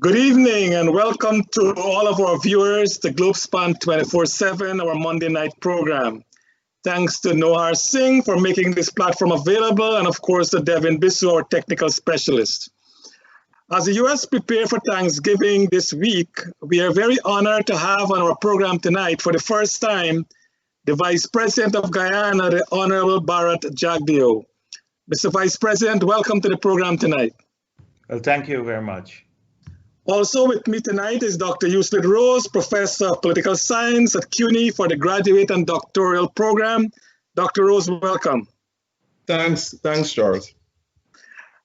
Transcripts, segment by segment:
Good evening and welcome to all of our viewers to Globespan 24x7, our Monday night program. Thanks to Nohar Singh for making this platform available, and of course to Devin Bissou, our technical specialist. As the US prepare for Thanksgiving this week, we are very honored to have on our program tonight for the first time the Vice President of Guyana, the Honorable Bharrat Jagdeo. Mr. Vice President, welcome to the program tonight. Well, thank you very much. Also with me tonight is Dr. Euclid Rose, Professor of Political Science at CUNY for the graduate and doctoral program. Dr. Rose, welcome. Thanks, Charles.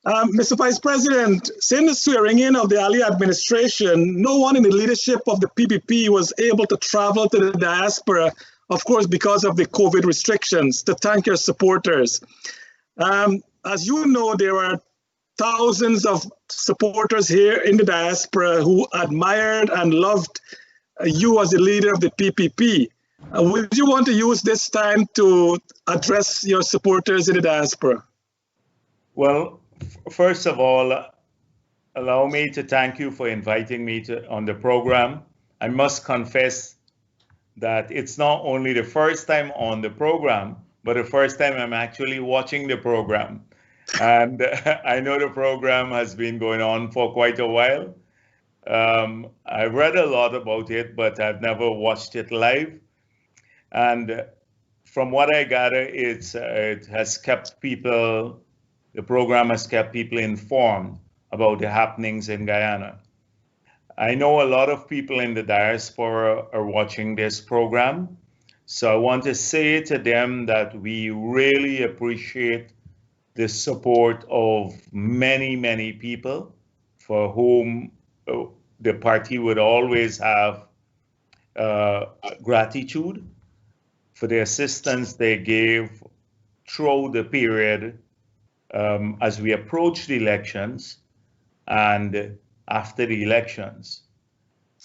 Mr. Vice President, since the swearing in of the Ali administration, no one in the leadership of the PPP was able to travel to the diaspora, of course, because of the COVID restrictions, to thank your supporters. As you know, there are thousands of supporters here in the diaspora who admired and loved you as the leader of the PPP. Would you want to use this time to address your supporters in the diaspora? Well, first of all, allow me to thank you for inviting me on the program. I must confess that it's not only the first time on the program, but the first time I'm actually watching the program. And I know the program has been going on for quite a while. I've read a lot about it, but I've never watched it live. And from what I gather, it has kept people, the program has kept people informed about the happenings in Guyana. I know a lot of people in the diaspora are watching this program. So I want to say to them that we really appreciate the support of many, many people for whom the party would always have gratitude for the assistance they gave through the period as we approach the elections and after the elections.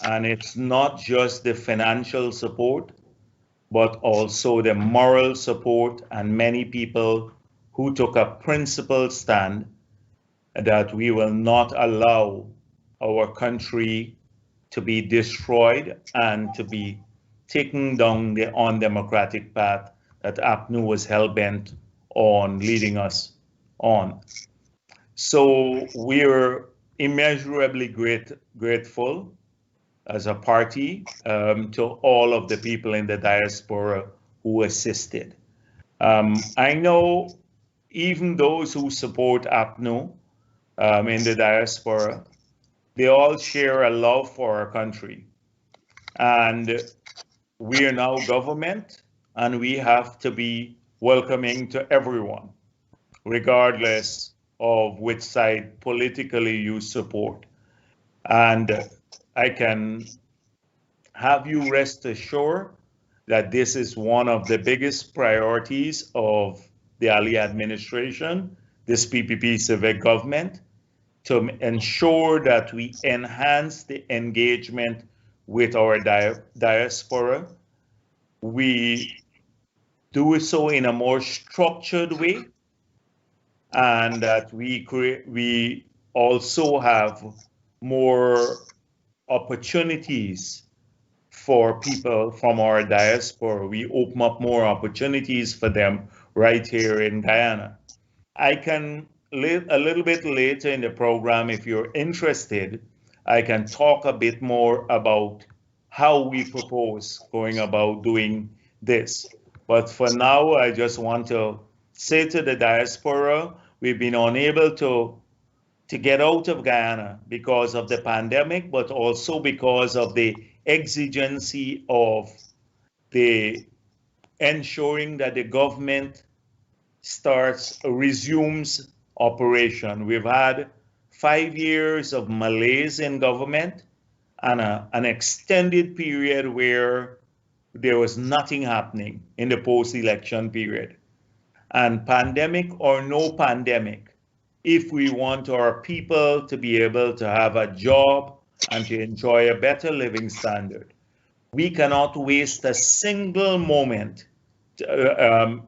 And it's not just the financial support, but also the moral support, and many people who took a principled stand that we will not allow our country to be destroyed and to be taken down the undemocratic path that APNU was hell-bent on leading us on. So we're immeasurably grateful as a party to all of the people in the diaspora who assisted. I know even those who support APNU in the diaspora, they all share a love for our country. And we are now government, and we have to be welcoming to everyone, regardless of which side politically you support. And I can have you rest assured that this is one of the biggest priorities of the Ali administration, this PPP civic government, to ensure that we enhance the engagement with our diaspora. We do so in a more structured way, and that we also have more opportunities for people from our diaspora. We open up more opportunities for them right here in Guyana. I can, a little bit later in the program, if you're interested, I can talk a bit more about how we propose going about doing this. But for now, I just want to say to the diaspora, we've been unable to get out of Guyana because of the pandemic, but also because of the exigency of the ensuring that the government resumes operation. We've had 5 years of malaise in government and an extended period where there was nothing happening in the post-election period. And pandemic or no pandemic, if we want our people to be able to have a job and to enjoy a better living standard, we cannot waste a single moment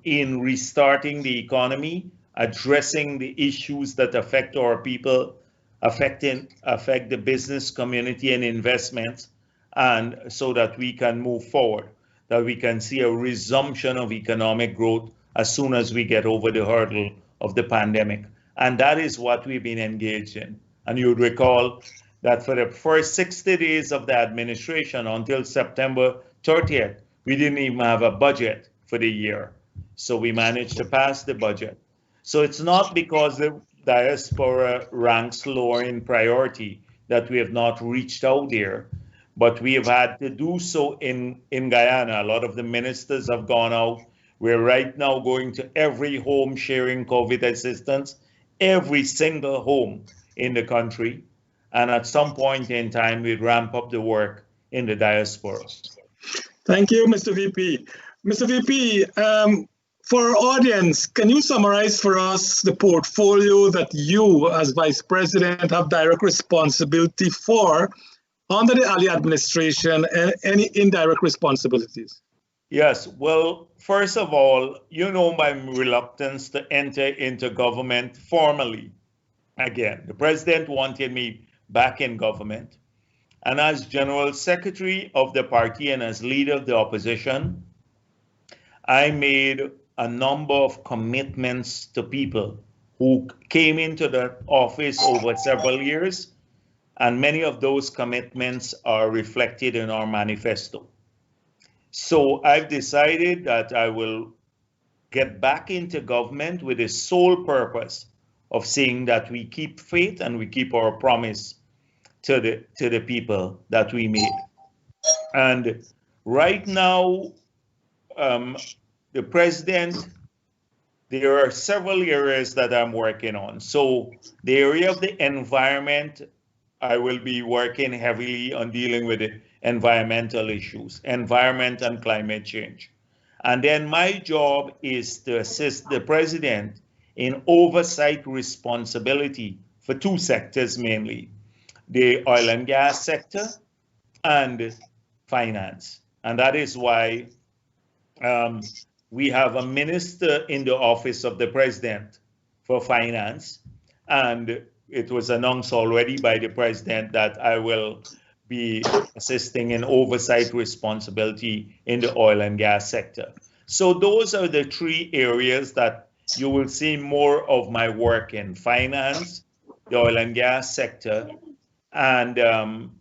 in restarting the economy, addressing the issues that affect our people affect the business community and investments, and so that we can move forward, that we can see a resumption of economic growth as soon as we get over the hurdle of the pandemic. And that is what we've been engaged in. And you would recall that for the first 60 days of the administration until September 30th, we didn't even have a budget for the year. So we managed to pass the budget. So it's not because the diaspora ranks lower in priority that we have not reached out there, but we have had to do so in Guyana. A lot of the ministers have gone out. We're right now going to every home sharing COVID assistance, every single home in the country. And at some point in time, we'd ramp up the work in the diaspora. Thank you, Mr. VP. Mr. VP, for our audience, can you summarize for us the portfolio that you, as Vice President, have direct responsibility for under the Ali administration, and any indirect responsibilities? Yes, well, first of all, you know my reluctance to enter into government formally. Again, the president wanted me back in government. And as General Secretary of the party and as leader of the opposition, I made a number of commitments to people who came into the office over several years, and many of those commitments are reflected in our manifesto. So I've decided that I will get back into government with the sole purpose of saying that we keep faith and we keep our promise to the people that we made. And right now, the president, there are several areas that I'm working on. So the area of the environment, I will be working heavily on dealing with the environmental issues, environment and climate change. And then my job is to assist the president in oversight responsibility for two sectors mainly, the oil and gas sector and finance. And that is why we have a minister in the office of the president for finance. And it was announced already by the president that I will be assisting in oversight responsibility in the oil and gas sector. So those are the three areas that you will see more of my work in: finance, the oil and gas sector, and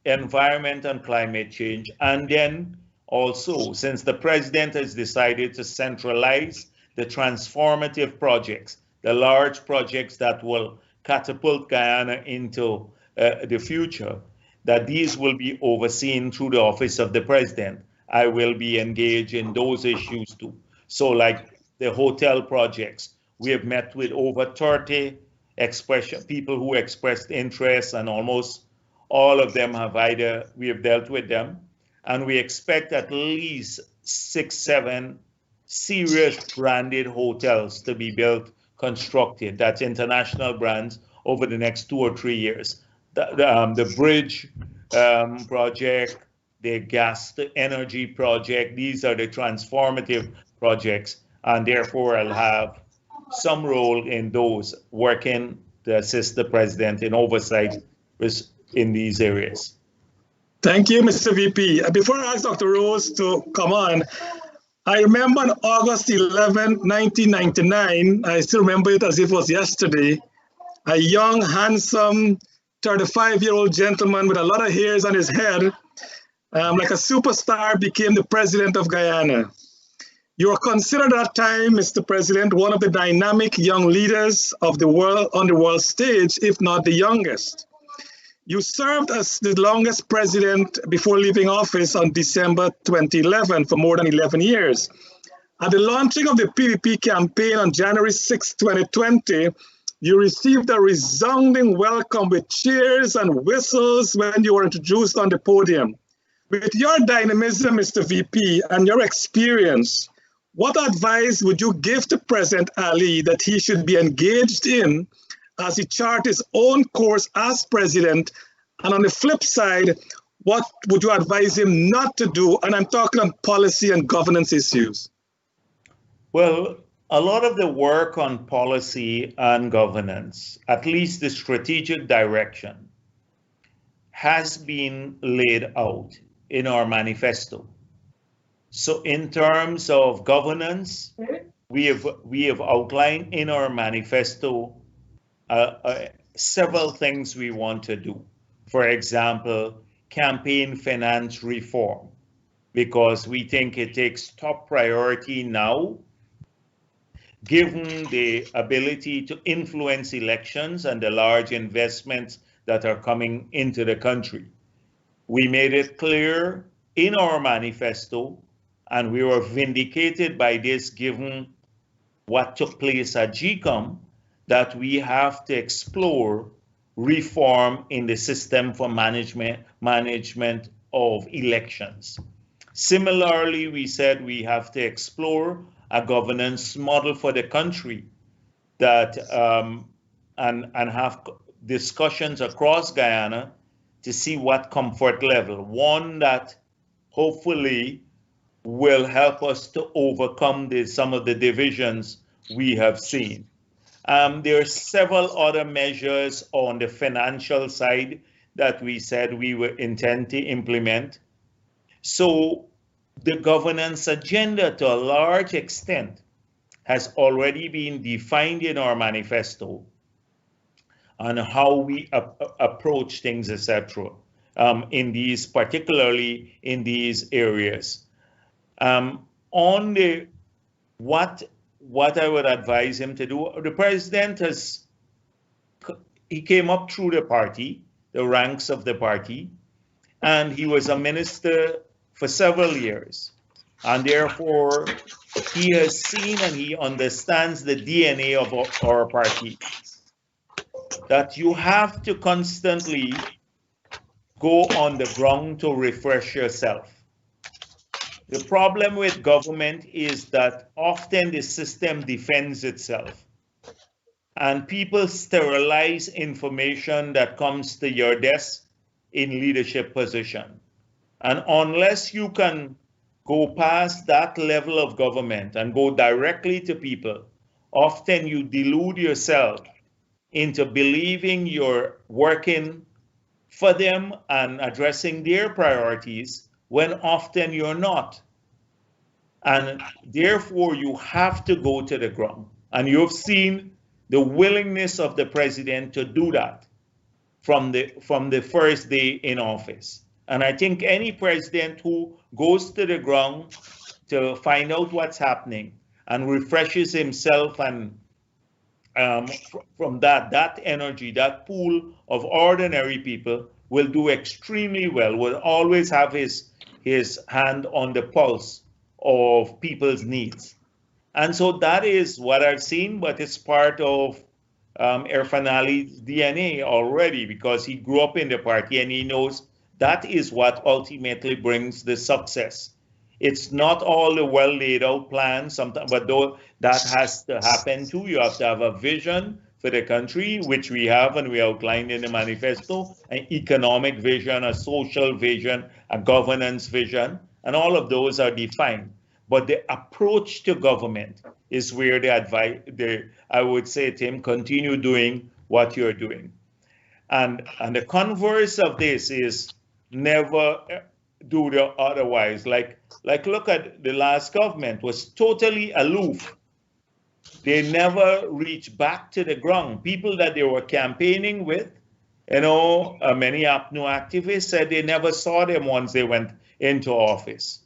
environment and climate change. And then also, since the president has decided to centralize the transformative projects, the large projects that will catapult Guyana into the future, that these will be overseen through the office of the president. I will be engaged in those issues too. So like the hotel projects, we have met with over 30 people who expressed interest, and almost all of them we have dealt with them. And we expect at least 6-7 serious branded hotels to be built, constructed, that's international brands, over the next 2 or 3 years. The bridge project, the gas to energy project, these are the transformative projects, and therefore I'll have some role in those, working to assist the president in oversight in these areas. Thank you, Mr. VP. Before I ask Dr. Rose to come on, I remember on August 11, 1999, I still remember it as if it was yesterday, a young, handsome, 35-year-old gentleman with a lot of hairs on his head, like a superstar, became the president of Guyana. You were considered at that time, Mr. President, one of the dynamic young leaders of the world on the world stage, if not the youngest. You served as the longest president before leaving office on December 2011 for more than 11 years. At the launching of the PPP campaign on January 6, 2020, you received a resounding welcome with cheers and whistles when you were introduced on the podium. With your dynamism, Mr. VP, and your experience, what advice would you give to President Ali that he should be engaged in as he charts his own course as president? And on the flip side, what would you advise him not to do? And I'm talking on policy and governance issues. Well, a lot of the work on policy and governance, at least the strategic direction, has been laid out in our manifesto. So in terms of governance, we have outlined in our manifesto several things we want to do. For example, campaign finance reform, because we think it takes top priority now, given the ability to influence elections and the large investments that are coming into the country. We made it clear in our manifesto, and we were vindicated by this given what took place at GCOM, that we have to explore reform in the system for management of elections. Similarly, we said we have to explore a governance model for the country that and have discussions across Guyana to see what comfort level, one that hopefully will help us to overcome some of the divisions we have seen. There are several other measures on the financial side that we said we were intend to implement. So the governance agenda, to a large extent, has already been defined in our manifesto on how we approach things, etc. In these, particularly in these areas. On the what I would advise him to do, the president he came up through the party, the ranks of the party, and he was a minister for several years. And therefore, he has seen and he understands the DNA of our party, that you have to constantly go on the ground to refresh yourself. The problem with government is that often the system defends itself, and people sterilize information that comes to your desk in leadership position. And unless you can go past that level of government and go directly to people, often you delude yourself into believing you're working for them and addressing their priorities when often you're not. And therefore, you have to go to the ground. And you've seen the willingness of the president to do that from the first day in office. And I think any president who goes to the ground to find out what's happening and refreshes himself and from that energy, that pool of ordinary people will do extremely well, will always have his hand on the pulse of people's needs. And so that is what I've seen, but it's part of Irfaan Ali's DNA already, because he grew up in the party and he knows that is what ultimately brings the success. It's not all the well laid out plans, sometimes, but though that has to happen too. You have to have a vision for the country, which we have and we outlined in the manifesto, an economic vision, a social vision, a governance vision, and all of those are defined. But the approach to government is where I would say to him, continue doing what you're doing. And the converse of this is never do the otherwise. Like look at the last government, was totally aloof. They never reached back to the ground. People that they were campaigning with, many APNU activists said they never saw them once they went into office.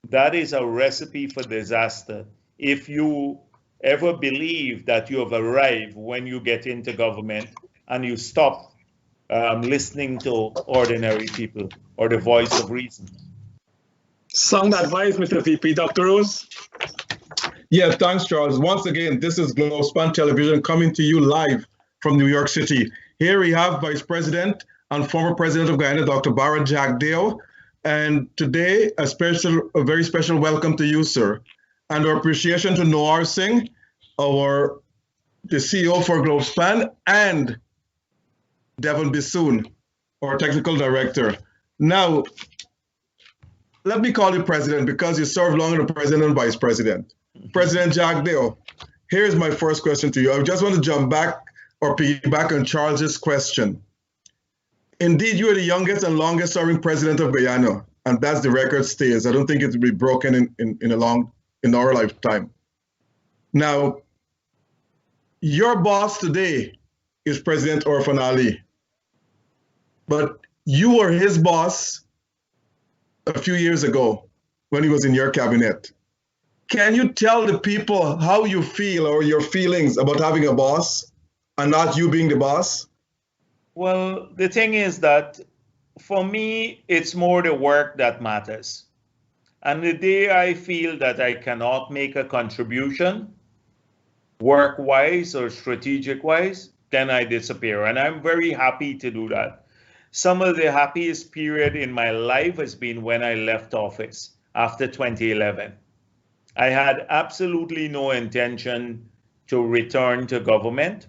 That is a recipe for disaster. If you ever believe that you have arrived when you get into government and you stop listening to ordinary people or the voice of reason. Sound advice, Mr. VP. Dr. Rose? Yeah, thanks, Charles. Once again, this is Globespan Television coming to you live from New York City. Here we have Vice President and former President of Guyana, Dr. Bharrat Jagdeo. And today, a very special welcome to you, sir. And our appreciation to Noor Singh, the CEO for Globespan, and Devon Bissoon, our technical director. Now, let me call you president because you served longer than president and vice president. President Jagdeo, here's my first question to you. I just want to jump back or piggyback on Charles's question. Indeed, you are the youngest and longest serving president of Guyana, and that's the record stays. I don't think it will be broken in our lifetime. Now, your boss today is President Irfaan Ali, but you were his boss a few years ago when he was in your cabinet. Can you tell the people how you feel or your feelings about having a boss and not you being the boss? Well, the thing is that for me, it's more the work that matters. And the day I feel that I cannot make a contribution, work-wise or strategic-wise, then I disappear. And I'm very happy to do that. Some of the happiest period in my life has been when I left office after 2011. I had absolutely no intention to return to government.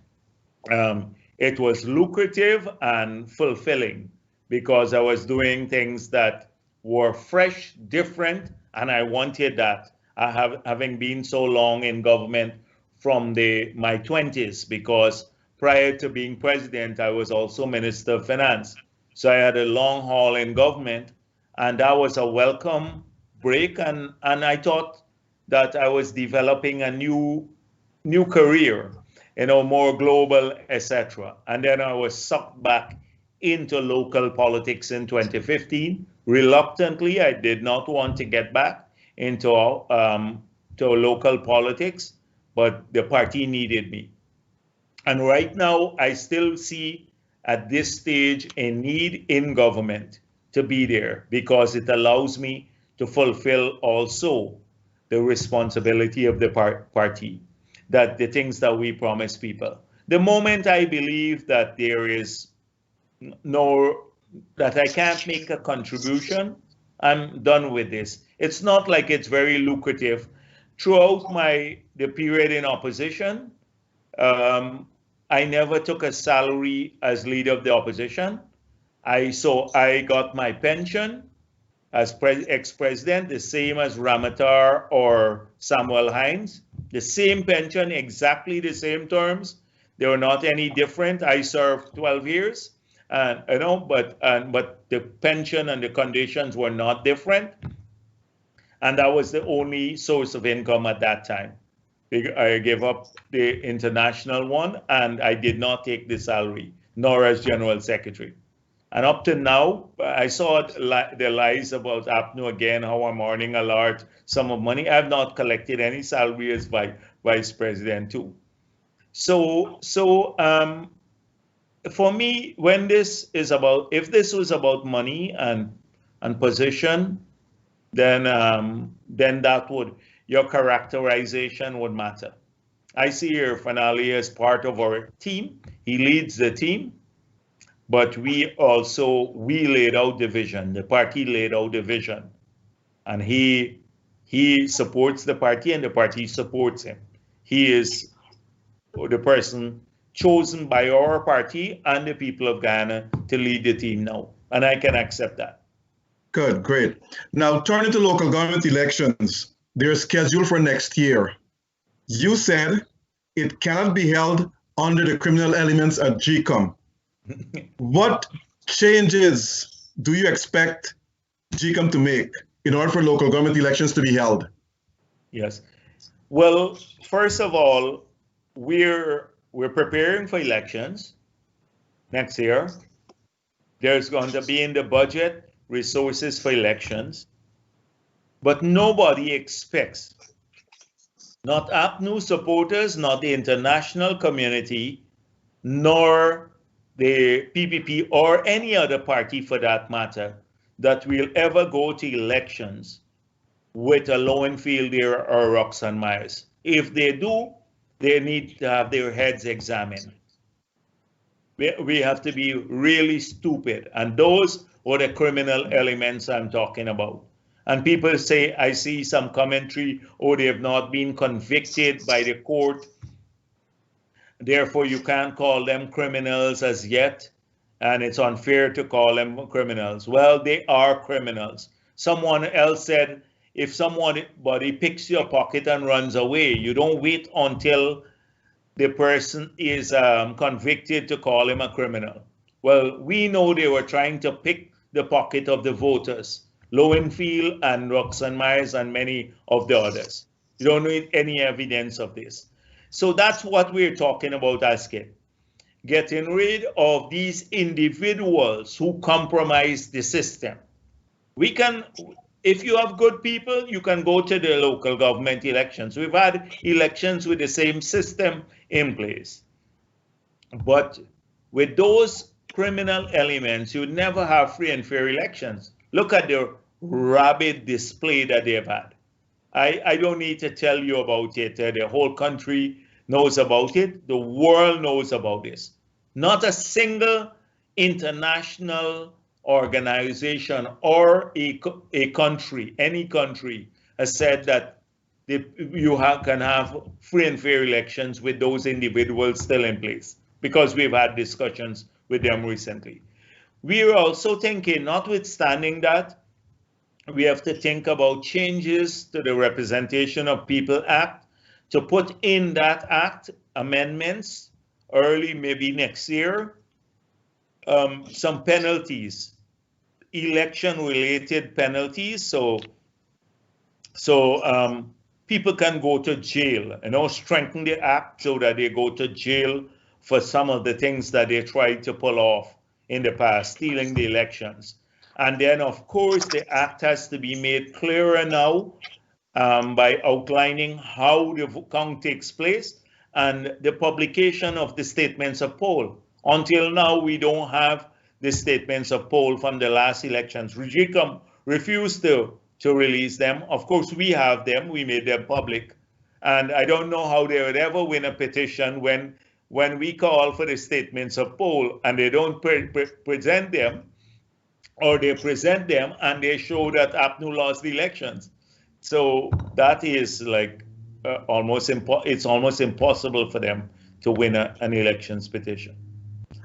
It was lucrative and fulfilling because I was doing things that were fresh, different, and I wanted that. Having been so long in government from my 20s, because prior to being president, I was also Minister of Finance. So I had a long haul in government, and that was a welcome break. And I thought that I was developing a new career, more global, etc. And then I was sucked back into local politics in 2015. Reluctantly, I did not want to get back into local politics, but the party needed me. And right now, I still see at this stage a need in government to be there because it allows me to fulfill also the responsibility of the party, that the things that we promise people. The moment I believe that there is that I can't make a contribution, I'm done with this. It's not like it's very lucrative. Throughout the period in opposition, I never took a salary as leader of the opposition. I got my pension as ex-president, the same as Ramatar or Samuel Hines, the same pension, exactly the same terms. They were not any different. I served 12 years, but the pension and the conditions were not different. And that was the only source of income at that time. I gave up the international one, and I did not take the salary, nor as general secretary. And up to now, I saw the lies about APNU again, how I'm earning a large sum of money. I have not collected any salary as vice president too. So for me, if this was about money and position, then your characterization would matter. I see Irfaan Ali as part of our team. He leads the team. But we laid out the vision. The party laid out the vision, and he supports the party, and the party supports him. He is the person chosen by our party and the people of Guyana to lead the team now, and I can accept that. Good, great. Now, turning to local government elections, they're scheduled for next year. You said it cannot be held under the criminal elements at GCOM. What changes do you expect GCOM to make in order for local government elections to be held? Yes. Well, first of all, we're preparing for elections next year. There's going to be in the budget resources for elections, but nobody expects, not APNU supporters, not the international community, nor the PPP or any other party for that matter, that we'll ever go to elections with a Lowenfield or Roxanne Myers. If they do, they need to have their heads examined. We have to be really stupid, and those are the criminal elements I'm talking about. And people say, I see some commentary, they have not been convicted by the court, therefore you can't call them criminals as yet, and it's unfair to call them criminals. Well, they are criminals. Someone else said, if somebody picks your pocket and runs away, you don't wait until the person is convicted to call him a criminal. Well, we know they were trying to pick the pocket of the voters, Lowenfield and Roxanne Myers and many of the others. You don't need any evidence of this. So that's what we're talking about, Asquith. Getting rid of these individuals who compromise the system. We can, if you have good people, you can go to the local government elections. We've had elections with the same system in place. But with those criminal elements, you never have free and fair elections. Look at the rabid display that they've had. I don't need to tell you about it. The whole country knows about it. The world knows about this. Not a single international organization or a country, any country, has said that you can have free and fair elections with those individuals still in place, because we've had discussions with them recently. We are also thinking, notwithstanding that, we have to think about changes to the Representation of People Act, to put in that act amendments early, maybe next year, some penalties, election-related penalties, so people can go to jail, strengthen the act so that they go to jail for some of the things that they tried to pull off in the past, stealing the elections. And then, of course, the act has to be made clearer now by outlining how the count takes place and the publication of the statements of poll. Until now, we don't have the statements of poll from the last elections. Regicum refused to release them. Of course, we have them. We made them public. And I don't know how they would ever win a petition when we call for the statements of poll and they don't present them, or they present them and they show that APNU lost the elections. So that is like it's almost impossible for them to win an elections petition.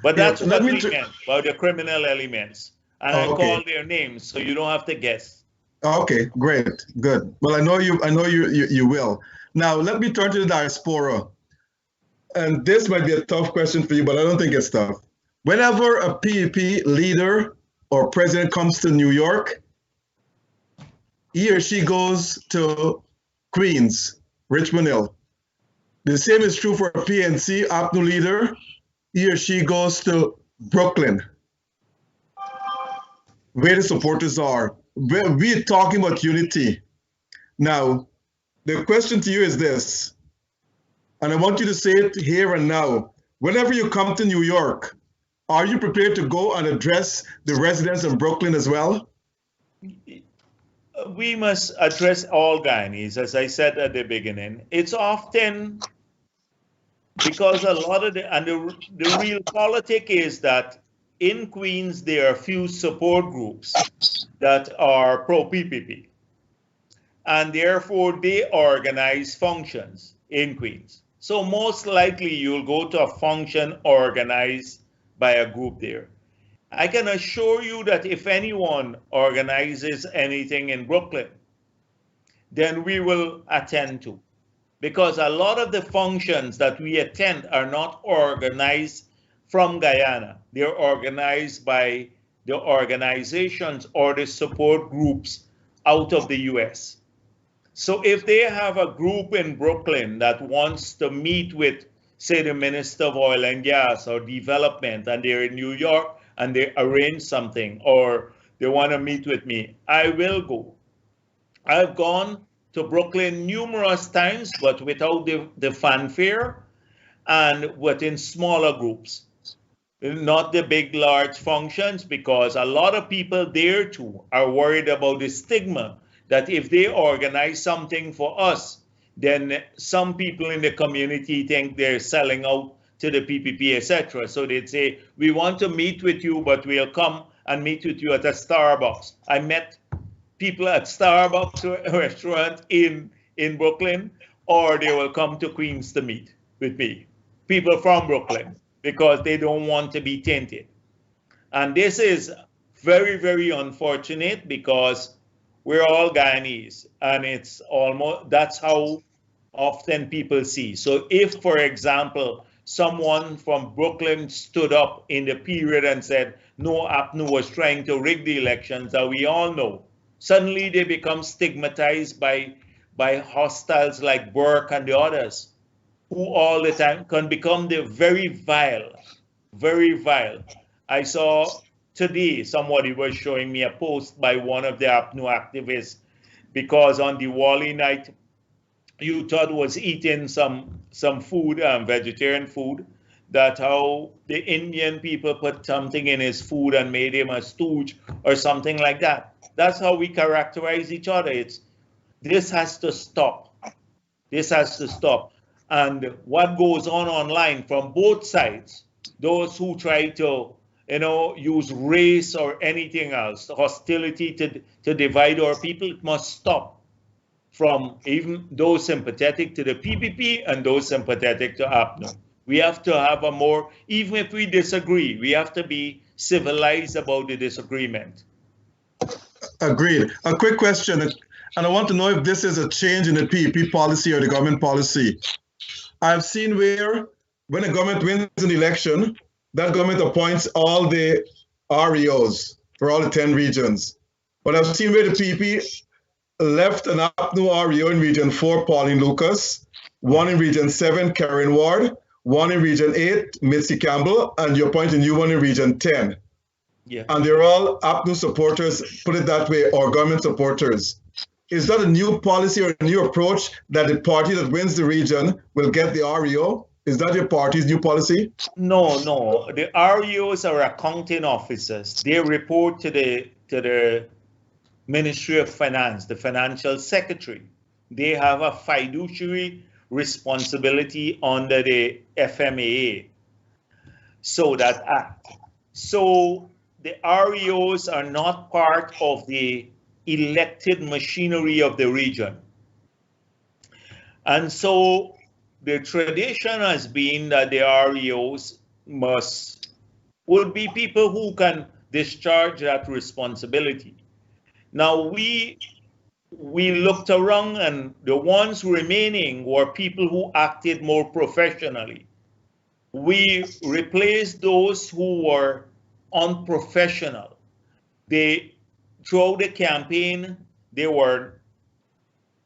But that's what we meant about the criminal elements. And I call their names, so you don't have to guess. Okay, great, good. Well, I know you will. Now let me turn to the diaspora. And this might be a tough question for you, but I don't think it's tough. Whenever a PEP leader or president comes to New York, he or she goes to Queens, Richmond Hill. The same is true for a PNC APNU leader. He or she goes to Brooklyn, where the supporters are. We're talking about unity. Now, the question to you is this, and I want you to say it here and now. Whenever you come to New York, are you prepared to go and address the residents of Brooklyn as well? We must address all Guyanese, as I said at the beginning. It's often because a lot of the real politic is that in Queens, there are few support groups that are pro-PPP. And therefore, they organize functions in Queens. So most likely, you'll go to a function organized by a group there. I can assure you that if anyone organizes anything in Brooklyn, then we will attend to. Because a lot of the functions that we attend are not organized from Guyana. They're organized by the organizations or the support groups out of the US. So if they have a group in Brooklyn that wants to meet with, say, the Minister of Oil and Gas or Development, and they're in New York and they arrange something, or they want to meet with me, I will go. I've gone to Brooklyn numerous times, but without the fanfare and within smaller groups. Not the big, large functions, because a lot of people there too are worried about the stigma that if they organize something for us, then some people in the community think they're selling out to the PPP, etc. So they'd say, we want to meet with you, but we'll come and meet with you at a Starbucks. I met people at Starbucks restaurant in Brooklyn, or they will come to Queens to meet with me. People from Brooklyn, because they don't want to be tainted. And this is very, very unfortunate, because we're all Guyanese, and it's almost, that's how often people see. So if, for example, someone from Brooklyn stood up in the period and said, no, APNU was trying to rig the elections, that we all know, suddenly they become stigmatized by hostiles like Burke and the others, who all the time can become the very vile, very vile. I saw today somebody was showing me a post by one of the APNU activists, because on Diwali night, you thought was eating some food, vegetarian food, that how the Indian people put something in his food and made him a stooge or something like that. That's how we characterize each other. This has to stop. This has to stop. And what goes on online from both sides, those who try to, use race or anything else, hostility to divide our people, it must stop, from even those sympathetic to the PPP and those sympathetic to APNU. We have to have a more, even if we disagree, we have to be civilized about the disagreement. Agreed. A quick question, and I want to know if this is a change in the PPP policy or the government policy. I've seen where, when a government wins an election, that government appoints all the REOs for all the 10 regions. But I've seen where the PPP left an APNU REO in Region 4, Pauline Lucas, one in Region 7, Karen Ward, one in Region 8, Mitzi Campbell, and you appoint a new one in Region 10. Yeah. And they're all APNU supporters, put it that way, or government supporters. Is that a new policy or a new approach that the party that wins the region will get the REO? Is that your party's new policy? No. The REOs are accounting officers. They report to the Ministry of Finance, the financial secretary. They have a fiduciary responsibility under the FMAA. So that act. So the REOs are not part of the elected machinery of the region. And so the tradition has been that the REOs would be people who can discharge that responsibility. Now we looked around, and the ones remaining were people who acted more professionally. We replaced those who were unprofessional. Throughout the campaign, they were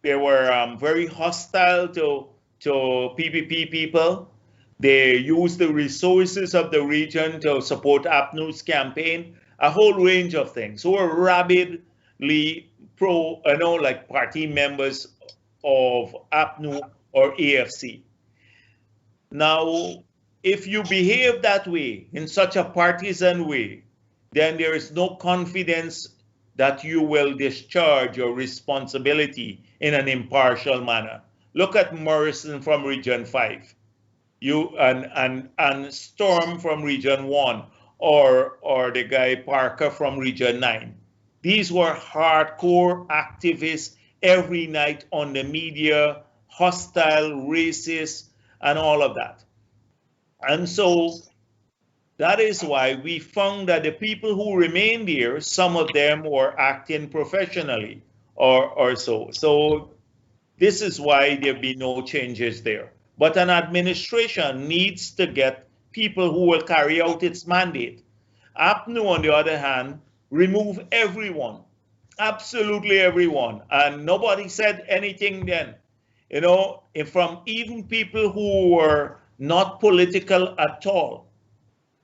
very hostile to PPP people. They used the resources of the region to support APNU's campaign, a whole range of things. So were rabidly pro, like party members of APNU or AFC. Now, if you behave that way, in such a partisan way, then there is no confidence that you will discharge your responsibility in an impartial manner. Look at Morrison from Region 5, and Storm from Region 1, or the guy Parker from Region 9. These were hardcore activists every night on the media, hostile, racist, and all of that. And so that is why we found that the people who remained here, some of them were acting professionally or so. So this is why there be no changes there. But an administration needs to get people who will carry out its mandate. APNU, on the other hand, remove everyone, absolutely everyone. And nobody said anything then. From even people who were not political at all,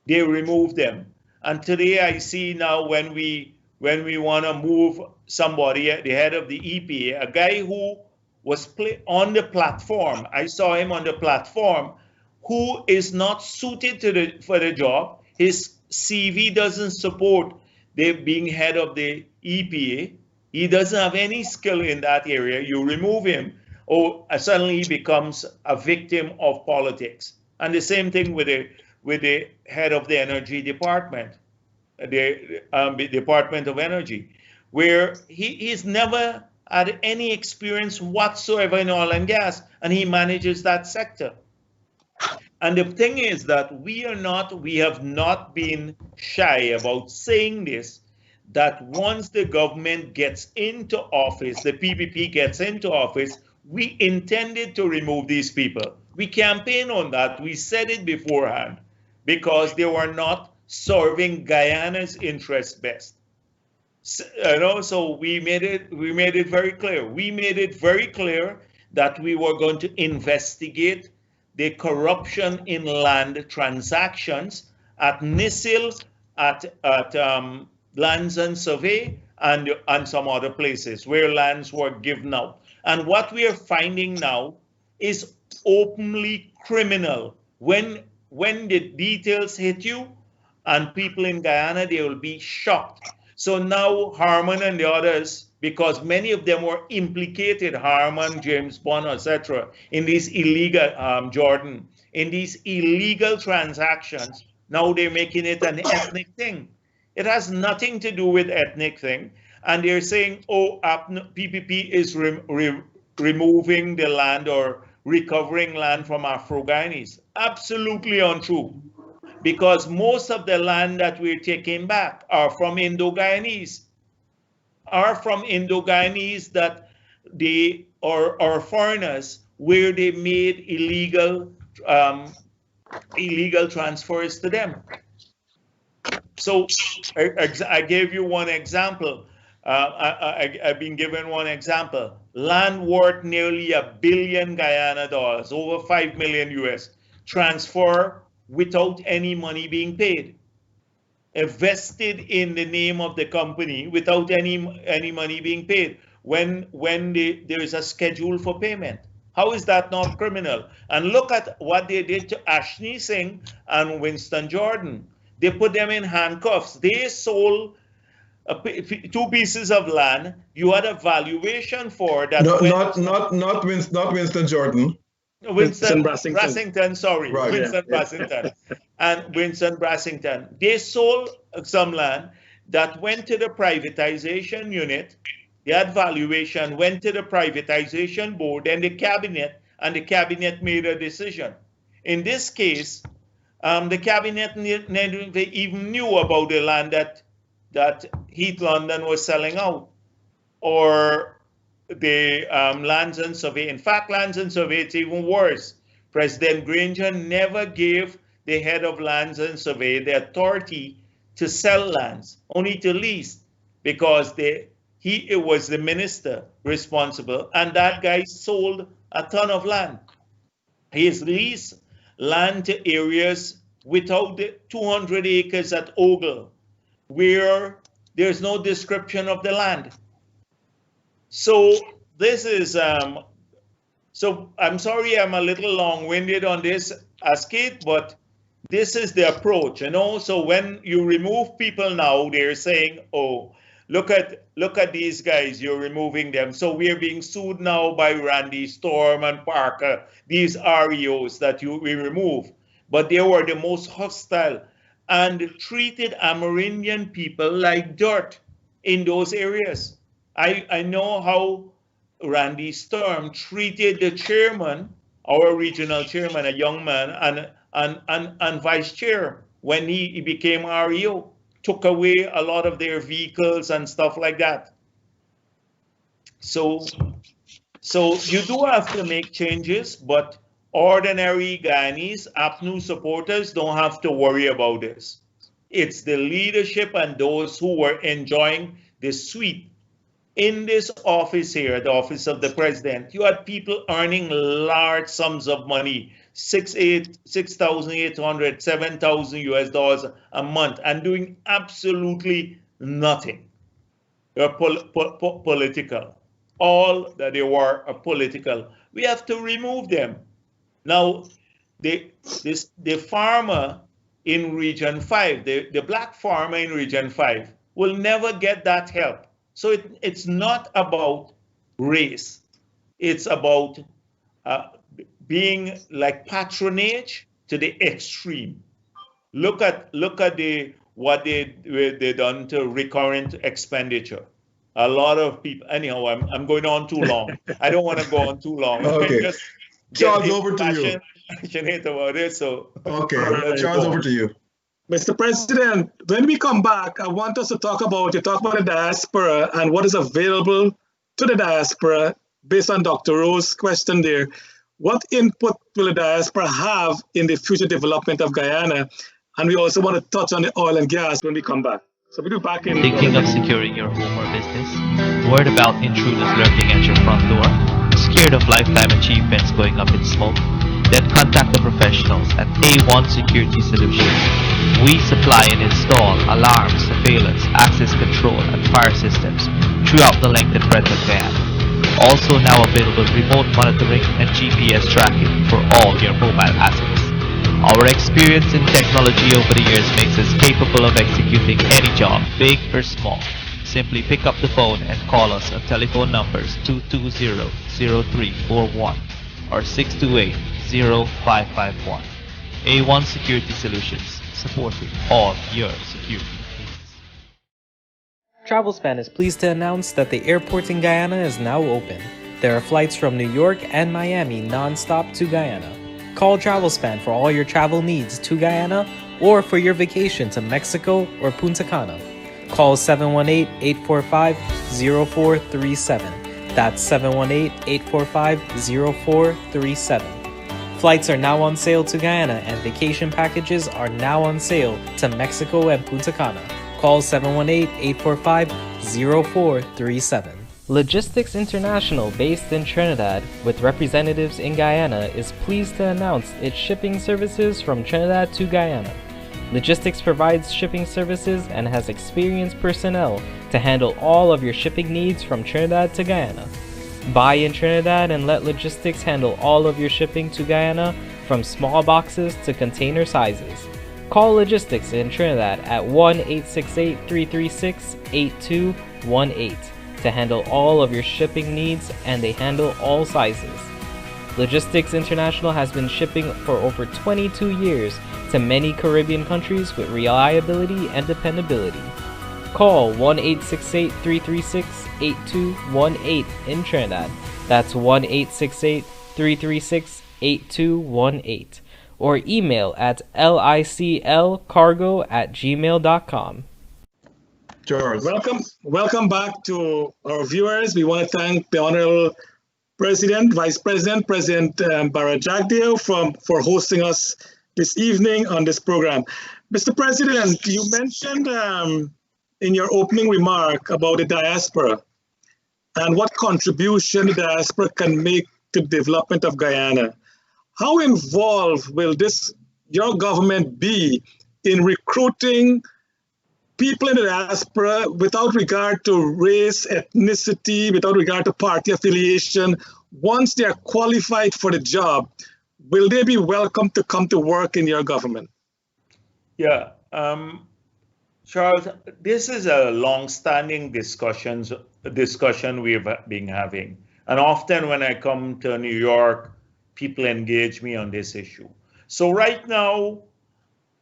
they removed them. And today I see now when we want to move somebody at the head of the EPA, a guy who was on the platform, I saw him on the platform, who is not suited for the job. His CV doesn't support being head of the EPA. He doesn't have any skill in that area. You remove him, suddenly he becomes a victim of politics. And the same thing with the head of the Energy Department, the Department of Energy, where he's never had any experience whatsoever in oil and gas, and he manages that sector. And the thing is that we have not been shy about saying this, that once the government gets into office, the PPP gets into office, we intended to remove these people. We campaigned on that. We said it beforehand because they were not serving Guyana's interests best. So we made it very clear. We made it very clear that we were going to investigate the corruption in land transactions at NISIL, at Lands and Survey, and some other places where lands were given out. And what we are finding now is openly criminal. When the details hit you and people in Guyana, they will be shocked. So now Harman and the others, because many of them were implicated, Harman, James Bond, etc., in these illegal, Jordan, in these illegal transactions, now they're making it an ethnic thing. It has nothing to do with ethnic thing. And they're saying, oh, PPP is removing the land or recovering land from Afro-Guyanese. Absolutely untrue. Because most of the land that we're taking back are from Indo-Guyanese, that they or foreigners where they made illegal transfers to them. So I gave you one example. I've been given one example. Land worth nearly $1 billion Guyana dollars, over 5 million US, transfer without any money being paid. Invested in the name of the company without any money being paid when there is a schedule for payment. How is that not criminal? And look at what they did to Ashni Singh and Winston Jordan. They put them in handcuffs. They sold 2 pieces of land. You had a valuation for that. No, not Winston Jordan. Winston Brassington, sorry. Right, Winston Brassington. And Winston Brassington. They sold some land that went to the privatization unit. They had valuation, went to the privatization board and the cabinet made a decision. In this case, the cabinet never even knew about the land that Heath London was selling out, or the Lands and Survey. In fact, Lands and Survey, it's even worse. President Granger never gave the head of Lands and Survey the authority to sell lands, only to lease, because it was the minister responsible, and that guy sold a ton of land. He's leased land to areas without the 200 acres at Ogle, where there's no description of the land. So this is, so I'm sorry I'm a little long-winded on this, Asquith, but this is the approach, you know. So when you remove people now, they're saying, oh, look at these guys, you're removing them. So we're being sued now by Randy Storm and Parker, these REOs that we remove. But they were the most hostile and treated Amerindian people like dirt in those areas. I know how Randy Storm treated the chairman, our regional chairman, a young man, and vice chair when he became REO. Took away a lot of their vehicles and stuff like that. So you do have to make changes, but ordinary Guyanese, APNU supporters don't have to worry about this. It's the leadership and those who were enjoying the suite. In this office here, the office of the president, you had people earning large sums of money, $6,800, $7,000 US dollars a month, and doing absolutely nothing. They're political. All that they were are political. We have to remove them. Now, the farmer in Region 5, the black farmer in Region 5 will never get that help. So it's not about race. It's about being like patronage to the extreme. Look at what they done to recurrent expenditure. A lot of people. Anyhow, I'm going on too long. I don't want to go on too long. Okay. Charles, over to you. Passionate about it. So okay, Charles, over to you. Mr. President, when we come back, I want us to talk about, you talk about the diaspora and what is available to the diaspora based on Dr. Rose's question there. What input will the diaspora have in the future development of Guyana? And we also want to touch on the oil and gas when we come back. So we'll be back in. Thinking of securing your home or business? Worried about intruders lurking at your front door? Scared of lifetime achievements going up in smoke? Then contact the professionals at A1 Security Solutions. We supply and install alarms, surveillance, access control, and fire systems throughout the length and breadth of Guyana. Also now available remote monitoring and GPS tracking for all your mobile assets. Our experience in technology over the years makes us capable of executing any job, big or small. Simply pick up the phone and call us on telephone numbers 220-0341 or 628-0551. A1 Security Solutions, supporting all your security needs. Travelspan is pleased to announce that the airport in Guyana is now open. There are flights from New York and Miami non-stop to Guyana. Call Travelspan for all your travel needs to Guyana or for your vacation to Mexico or Punta Cana. Call 718-845-0437. That's 718-845-0437. Flights are now on sale to Guyana and vacation packages are now on sale to Mexico and Punta Cana. Call 718-845-0437. Logistics International, based in Trinidad with representatives in Guyana, is pleased to announce its shipping services from Trinidad to Guyana. Logistics provides shipping services and has experienced personnel to handle all of your shipping needs from Trinidad to Guyana. Buy in Trinidad and let Logistics handle all of your shipping to Guyana, from small boxes to container sizes. Call Logistics in Trinidad at 1-868-336-8218 to handle all of your shipping needs, and they handle all sizes. Logistics International has been shipping for over 22 years to many Caribbean countries with reliability and dependability. Call 1-868-336-8218 in Trinidad. That's 1-868-336-8218. Or email at liclcargo@gmail.com. Charles. Welcome back to our viewers. We want to thank the Honorable President, Vice President, President Bharrat Jagdeo for hosting us this evening on this program. Mr. President, you mentioned in your opening remark about the diaspora and what contribution the diaspora can make to the development of Guyana. How involved will your government be in recruiting people in the diaspora without regard to race, ethnicity, without regard to party affiliation? Once they are qualified for the job, will they be welcome to come to work in your government? Yeah, Charles, this is a long-standing discussion we've been having. And often when I come to New York, people engage me on this issue. So right now,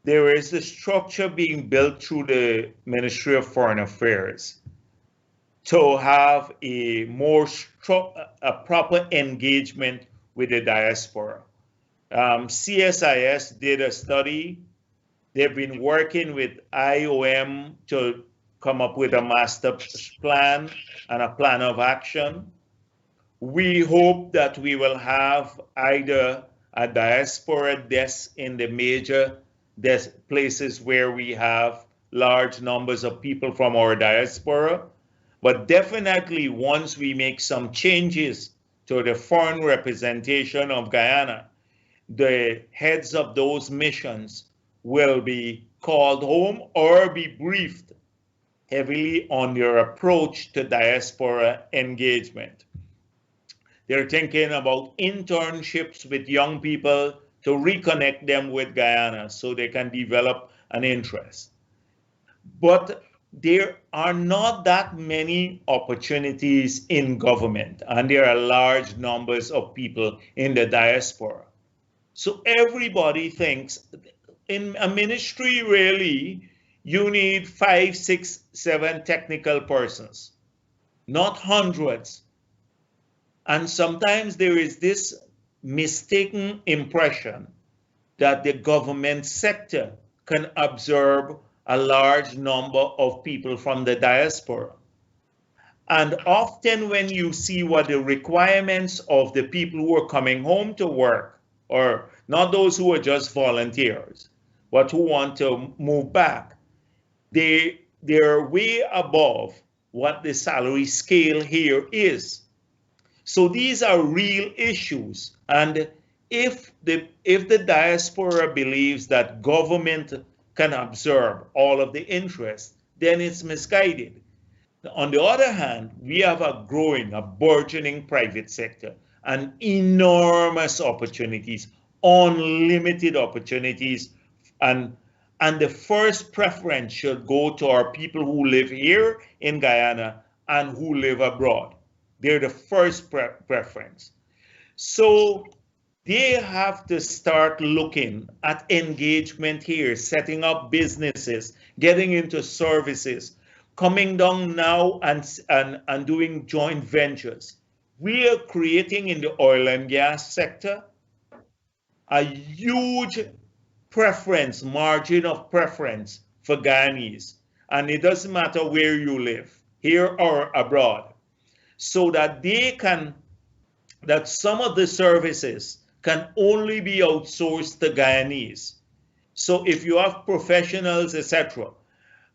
there is a structure being built through the Ministry of Foreign Affairs to have a proper engagement with the diaspora. CSIS did a study. They've been working with IOM to come up with a master plan and a plan of action. We hope that we will have either a diaspora desk in the major places where we have large numbers of people from our diaspora, but definitely once we make some changes to the foreign representation of Guyana, the heads of those missions will be called home or be briefed heavily on their approach to diaspora engagement. They're thinking about internships with young people to reconnect them with Guyana so they can develop an interest. But there are not that many opportunities in government, and there are large numbers of people in the diaspora. So everybody thinks in a ministry, really, you need 5, 6, 7 technical persons, not hundreds. And sometimes there is this mistaken impression that the government sector can absorb a large number of people from the diaspora. And often when you see what the requirements of the people who are coming home to work, or not those who are just volunteers, but who want to move back, they're way above what the salary scale here is. So these are real issues. And if the diaspora believes that government can absorb all of the interest, then it's misguided. On the other hand, we have a burgeoning private sector and enormous opportunities, unlimited opportunities, and the first preference should go to our people who live here in Guyana and who live abroad. They're the first preference. So they have to start looking at engagement here, setting up businesses, getting into services, coming down now and doing joint ventures. We are creating in the oil and gas sector a huge margin of preference for Guyanese. And it doesn't matter where you live, here or abroad, so that that some of the services can only be outsourced to Guyanese. So if you have professionals, etc.,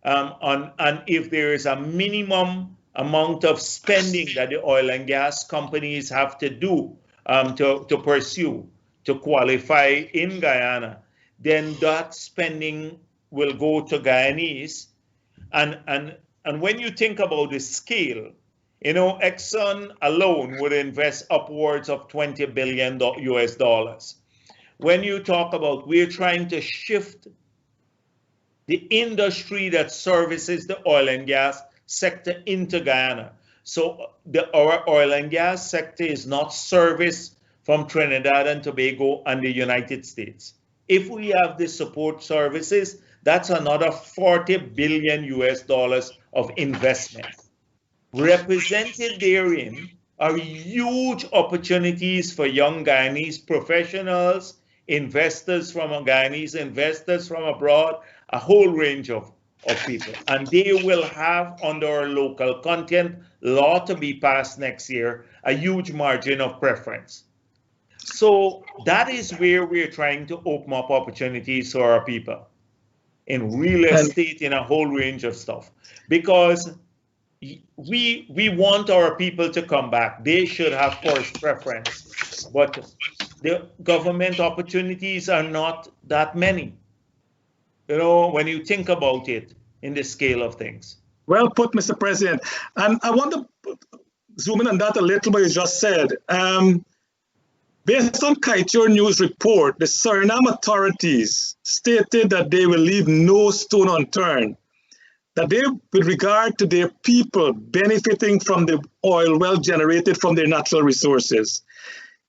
and if there is a minimum amount of spending that the oil and gas companies have to do to pursue, to qualify in Guyana, then that spending will go to Guyanese. And when you think about the scale, Exxon alone would invest upwards of $20 billion US. When you talk about we're trying to shift the industry that services the oil and gas sector into Guyana. So our oil and gas sector is not serviced from Trinidad and Tobago and the United States. If we have the support services, that's another $40 billion US of investment. Represented therein are huge opportunities for young Guyanese professionals, investors from Guyanese, investors from abroad, a whole range of people. And they will have, under our local content law to be passed next year, a huge margin of preference. So that is where we're trying to open up opportunities for our people in real estate, in a whole range of stuff. Because we want our people to come back. They should have first preference. But the government opportunities are not that many, when you think about it in the scale of things. Well put, Mr. President. And I want to zoom in on that a little bit you just said. Based on Kaieteur News report, the Suriname authorities stated that they will leave no stone unturned, that they, with regard to their people benefiting from the oil well generated from their natural resources.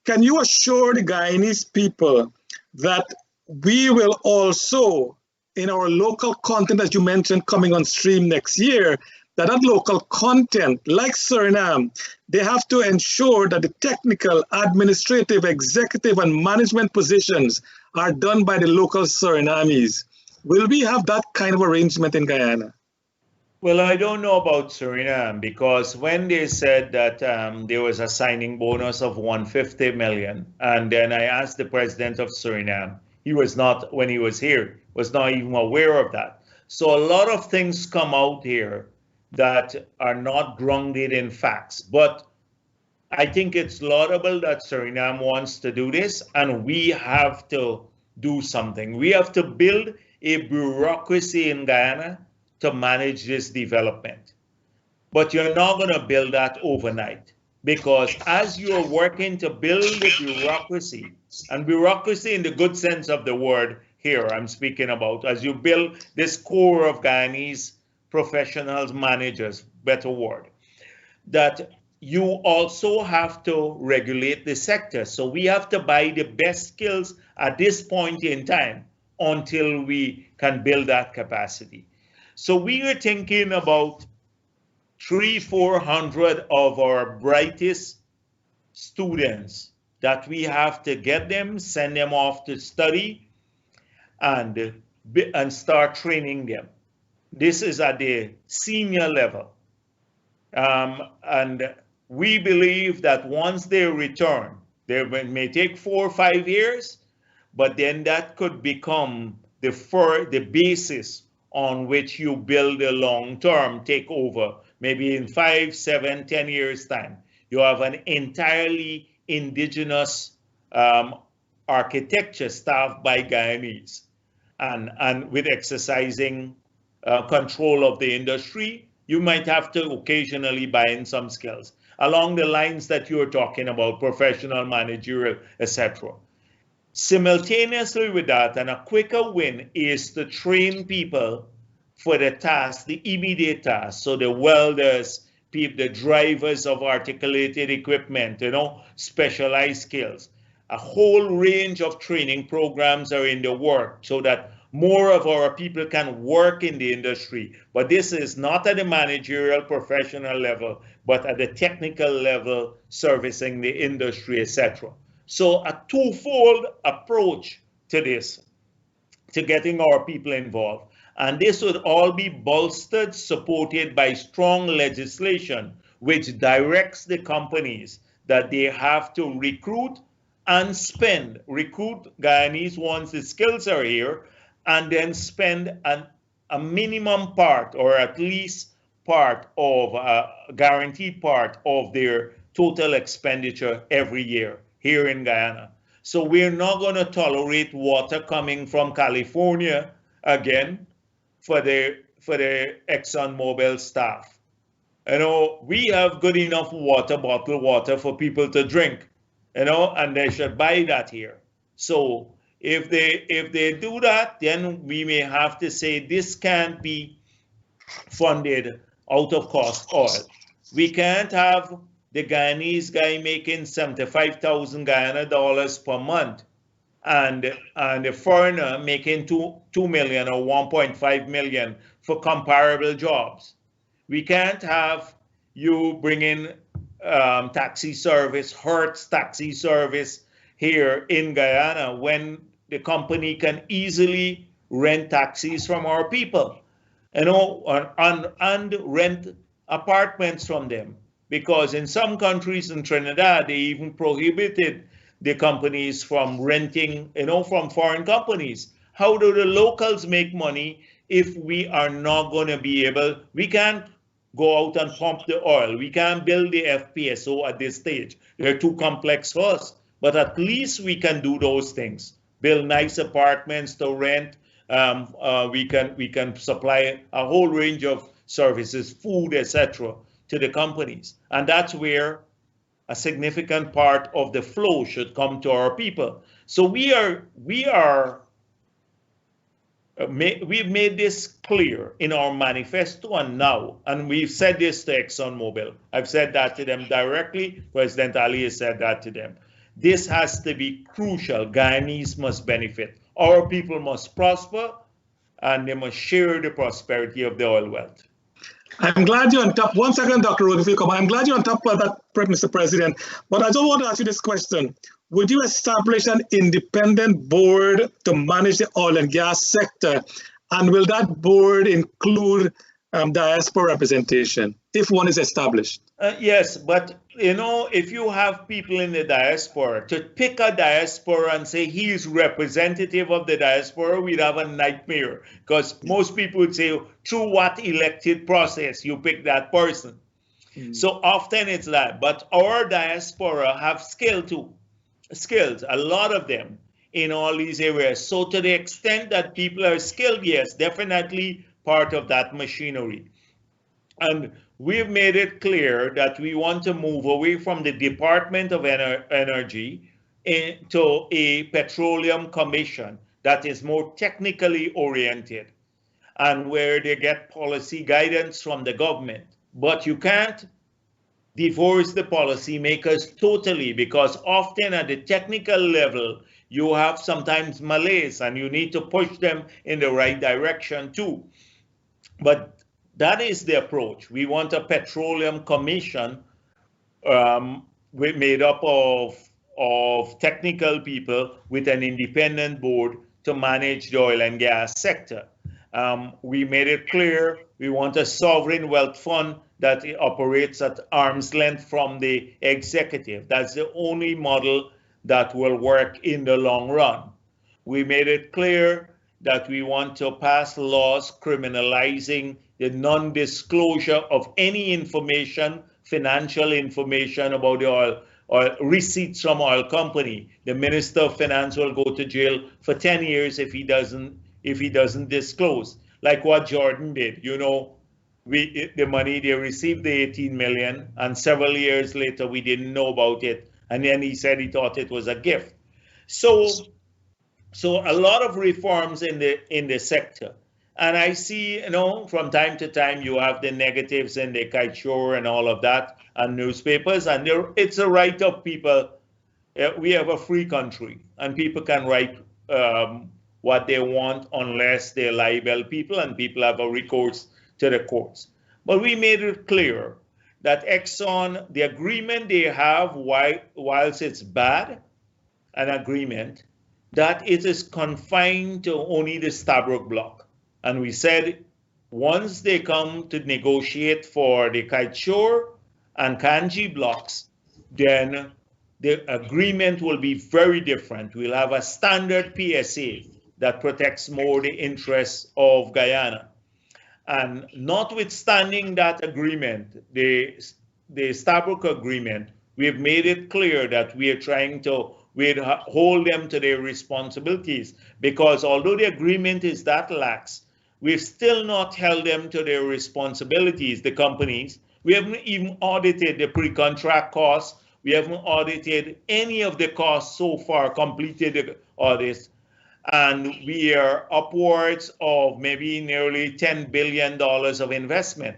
Can you assure the Guyanese people that we will also, in our local content, as you mentioned, coming on stream next year, that local content, like Suriname, they have to ensure that the technical, administrative, executive, and management positions are done by the local Surinamese. Will we have that kind of arrangement in Guyana? Well, I don't know about Suriname, because when they said that there was a signing bonus of $150 million, and then I asked the president of Suriname, he was not, when he was here, was not even aware of that. So a lot of things come out here that are not grounded in facts. But I think it's laudable that Suriname wants to do this, and we have to do something. We have to build a bureaucracy in Guyana to manage this development. But you're not going to build that overnight, because as you're working to build the bureaucracy, and bureaucracy in the good sense of the word here I'm speaking about, as you build this core of Guyanese professionals, managers, better word, that you also have to regulate the sector. So we have to buy the best skills at this point in time until we can build that capacity. So we are thinking about 300-400 of our brightest students that we have to get them, send them off to study, and and start training them. This is at the senior level. And we believe that once they return, they may take 4 or 5 years, but then that could become the basis on which you build a long-term takeover. Maybe in 5, 7, 10 years' time, you have an entirely indigenous architecture staffed by Guyanese, and with exercising control of the industry. You might have to occasionally buy in some skills along the lines that you're talking about, professional, managerial, etc. Simultaneously with that, and a quicker win, is to train people for the task, the immediate task. So the welders, the drivers of articulated equipment, specialized skills. A whole range of training programs are in the work so that more of our people can work in the industry. But this is not at the managerial professional level, but at the technical level, servicing the industry, etc. So a twofold approach to this, to getting our people involved. And this would all be bolstered, supported by strong legislation, which directs the companies that they have to recruit and spend. Recruit Guyanese once the skills are here, and then spend a minimum part, or at least part of a guaranteed part of their total expenditure every year here in Guyana. So we're not going to tolerate water coming from California again for the ExxonMobil staff. We have good enough water, bottled water, for people to drink, and they should buy that here. So if they do that, then we may have to say this can't be funded out of cost oil. We can't have the Guyanese guy making 75,000 Guyana dollars per month, and the foreigner making 2 million or 1.5 million for comparable jobs. We can't have you bring in taxi service, Hertz taxi service here in Guyana when the company can easily rent taxis from our people, and rent apartments from them. Because in some countries in Trinidad, they even prohibited the companies from renting, from foreign companies. How do the locals make money if we are not going to be able? We can't go out and pump the oil. We can't build the FPSO at this stage. They're too complex for us. But at least we can do those things. Build nice apartments to rent. We can supply a whole range of services, food, etc., to the companies. And that's where a significant part of the flow should come to our people. So we've made this clear in our manifesto and now, and we've said this to ExxonMobil. I've said that to them directly. President Ali has said that to them. This has to be crucial. Guyanese must benefit. Our people must prosper, and they must share the prosperity of the oil wealth. I'm glad you're on top. 1 second, Dr. Road, if you come. I'm glad you're on top of that, Mr. President. But I don't want to ask you this question. Would you establish an independent board to manage the oil and gas sector? And will that board include diaspora representation, if one is established? Yes, but if you have people in the diaspora, to pick a diaspora and say he is representative of the diaspora, we'd have a nightmare, because most people would say, through what elected process you pick that person? So often it's that. But our diaspora have skills, a lot of them in all these areas. So to the extent that people are skilled, yes, definitely part of that machinery. And we've made it clear that we want to move away from the Department of Energy into a petroleum commission that is more technically oriented and where they get policy guidance from the government. But you can't divorce the policymakers totally, because often at the technical level, you have sometimes malaise and you need to push them in the right direction too. But that is the approach. We want a petroleum commission made up of technical people with an independent board to manage the oil and gas sector. We made it clear we want a sovereign wealth fund that operates at arm's length from the executive. That's the only model that will work in the long run. We made it clear that we want to pass laws criminalizing the non-disclosure of any information, financial information about the oil or receipts from oil company. The Minister of Finance will go to jail for 10 years if he doesn't disclose, like what Jordan did. You know, the money they received, the 18 million, and several years later we didn't know about it, and then he said he thought it was a gift. So a lot of reforms in the sector. And I see, you know, from time to time you have the negatives in the kite show and all of that, and newspapers, and it's a right of people. We have a free country, and people can write what they want unless they libel people, and people have a recourse to the courts. But we made it clear that Exxon, the agreement they have, whilst it's bad, an agreement, that it is confined to only the Stabroek block. And we said, once they come to negotiate for the Kaitshore and Kanji blocks, then the agreement will be very different. We'll have a standard PSA that protects more the interests of Guyana. And notwithstanding that agreement, the Stabroek agreement, we have made it clear that we are trying to hold them to their responsibilities, because although the agreement is that lax, we've still not held them to their responsibilities, the companies. We haven't even audited the pre-contract costs. We haven't audited any of the costs so far, completed the audits. And we are upwards of maybe nearly $10 billion of investment.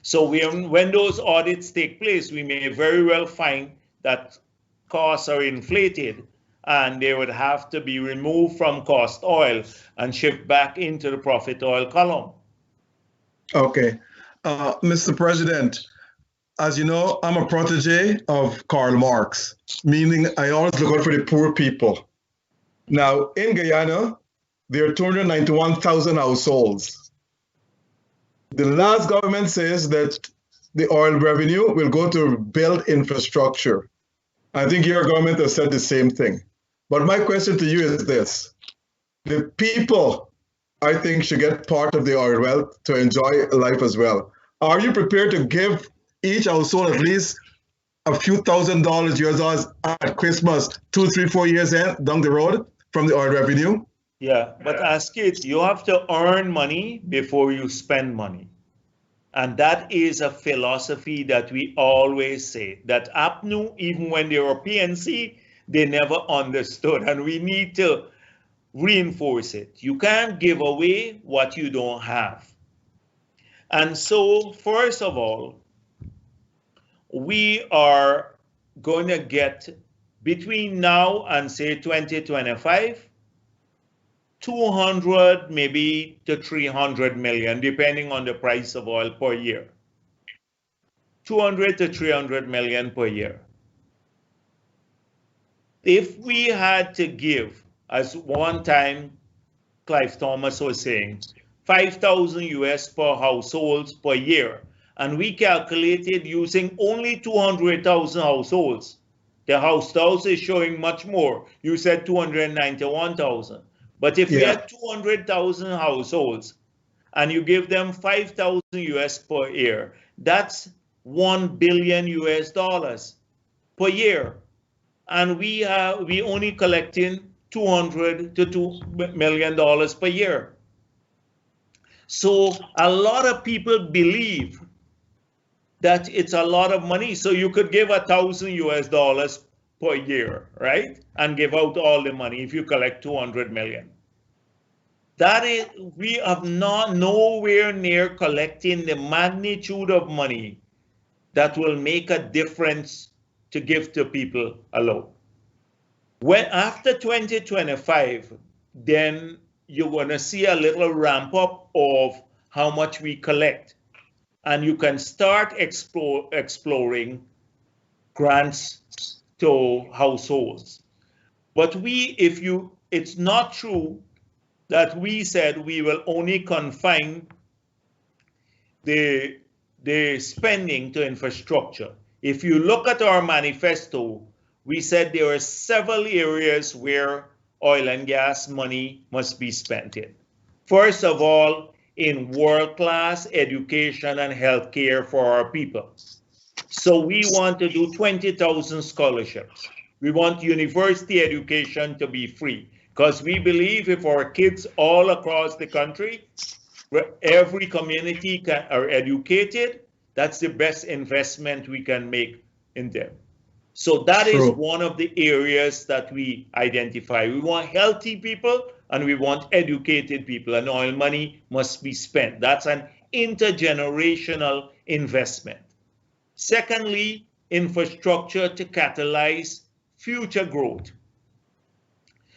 So when those audits take place, we may very well find that costs are inflated, and they would have to be removed from cost oil and shift back into the profit oil column. Okay. Mr. President, as you know, I'm a protege of Karl Marx, meaning I always look out for the poor people. Now, in Guyana, there are 291,000 households. The last government says that the oil revenue will go to build infrastructure. I think your government has said the same thing. But my question to you is this. The people, I think, should get part of the oil wealth to enjoy life as well. Are you prepared to give each household at least a few $1,000 US dollars at Christmas, 2, 3, 4 years down the road from the oil revenue? Yeah, but Asquith, you have to earn money before you spend money. And that is a philosophy that we always say, that APNU, even when they were PNC, they never understood, and we need to reinforce it. You can't give away what you don't have. And so, first of all, we are going to get, between now and say 2025, 200 maybe to 300 million, depending on the price of oil per year. 200 to 300 million per year. If we had to give, as one time Clive Thomas was saying, 5,000 US per households per year, and we calculated using only 200,000 households. The house is showing much more. You said 291,000. But if we had 200,000 households and you give them 5,000 US per year, that's $1 billion US dollars per year. And we only collecting $200 to $2 million per year. So a lot of people believe that it's a lot of money. So you could give 1,000 US dollars per year, right? And give out all the money if you collect 200 million. That is, we are not nowhere near collecting the magnitude of money that will make a difference to give to people alone. When after 2025, then you're going to see a little ramp up of how much we collect. And you can start exploring grants to households. But if you it's not true that we said we will only confine the spending to infrastructure. If you look at our manifesto, we said there are several areas where oil and gas money must be spent in. First of all, in world-class education and healthcare for our people. So we want to do 20,000 scholarships. We want university education to be free, because we believe if our kids all across the country, where every community are educated, that's the best investment we can make in them. So that is one of the areas that we identify. We want healthy people and we want educated people, and oil money must be spent. That's an intergenerational investment. Secondly, infrastructure to catalyze future growth,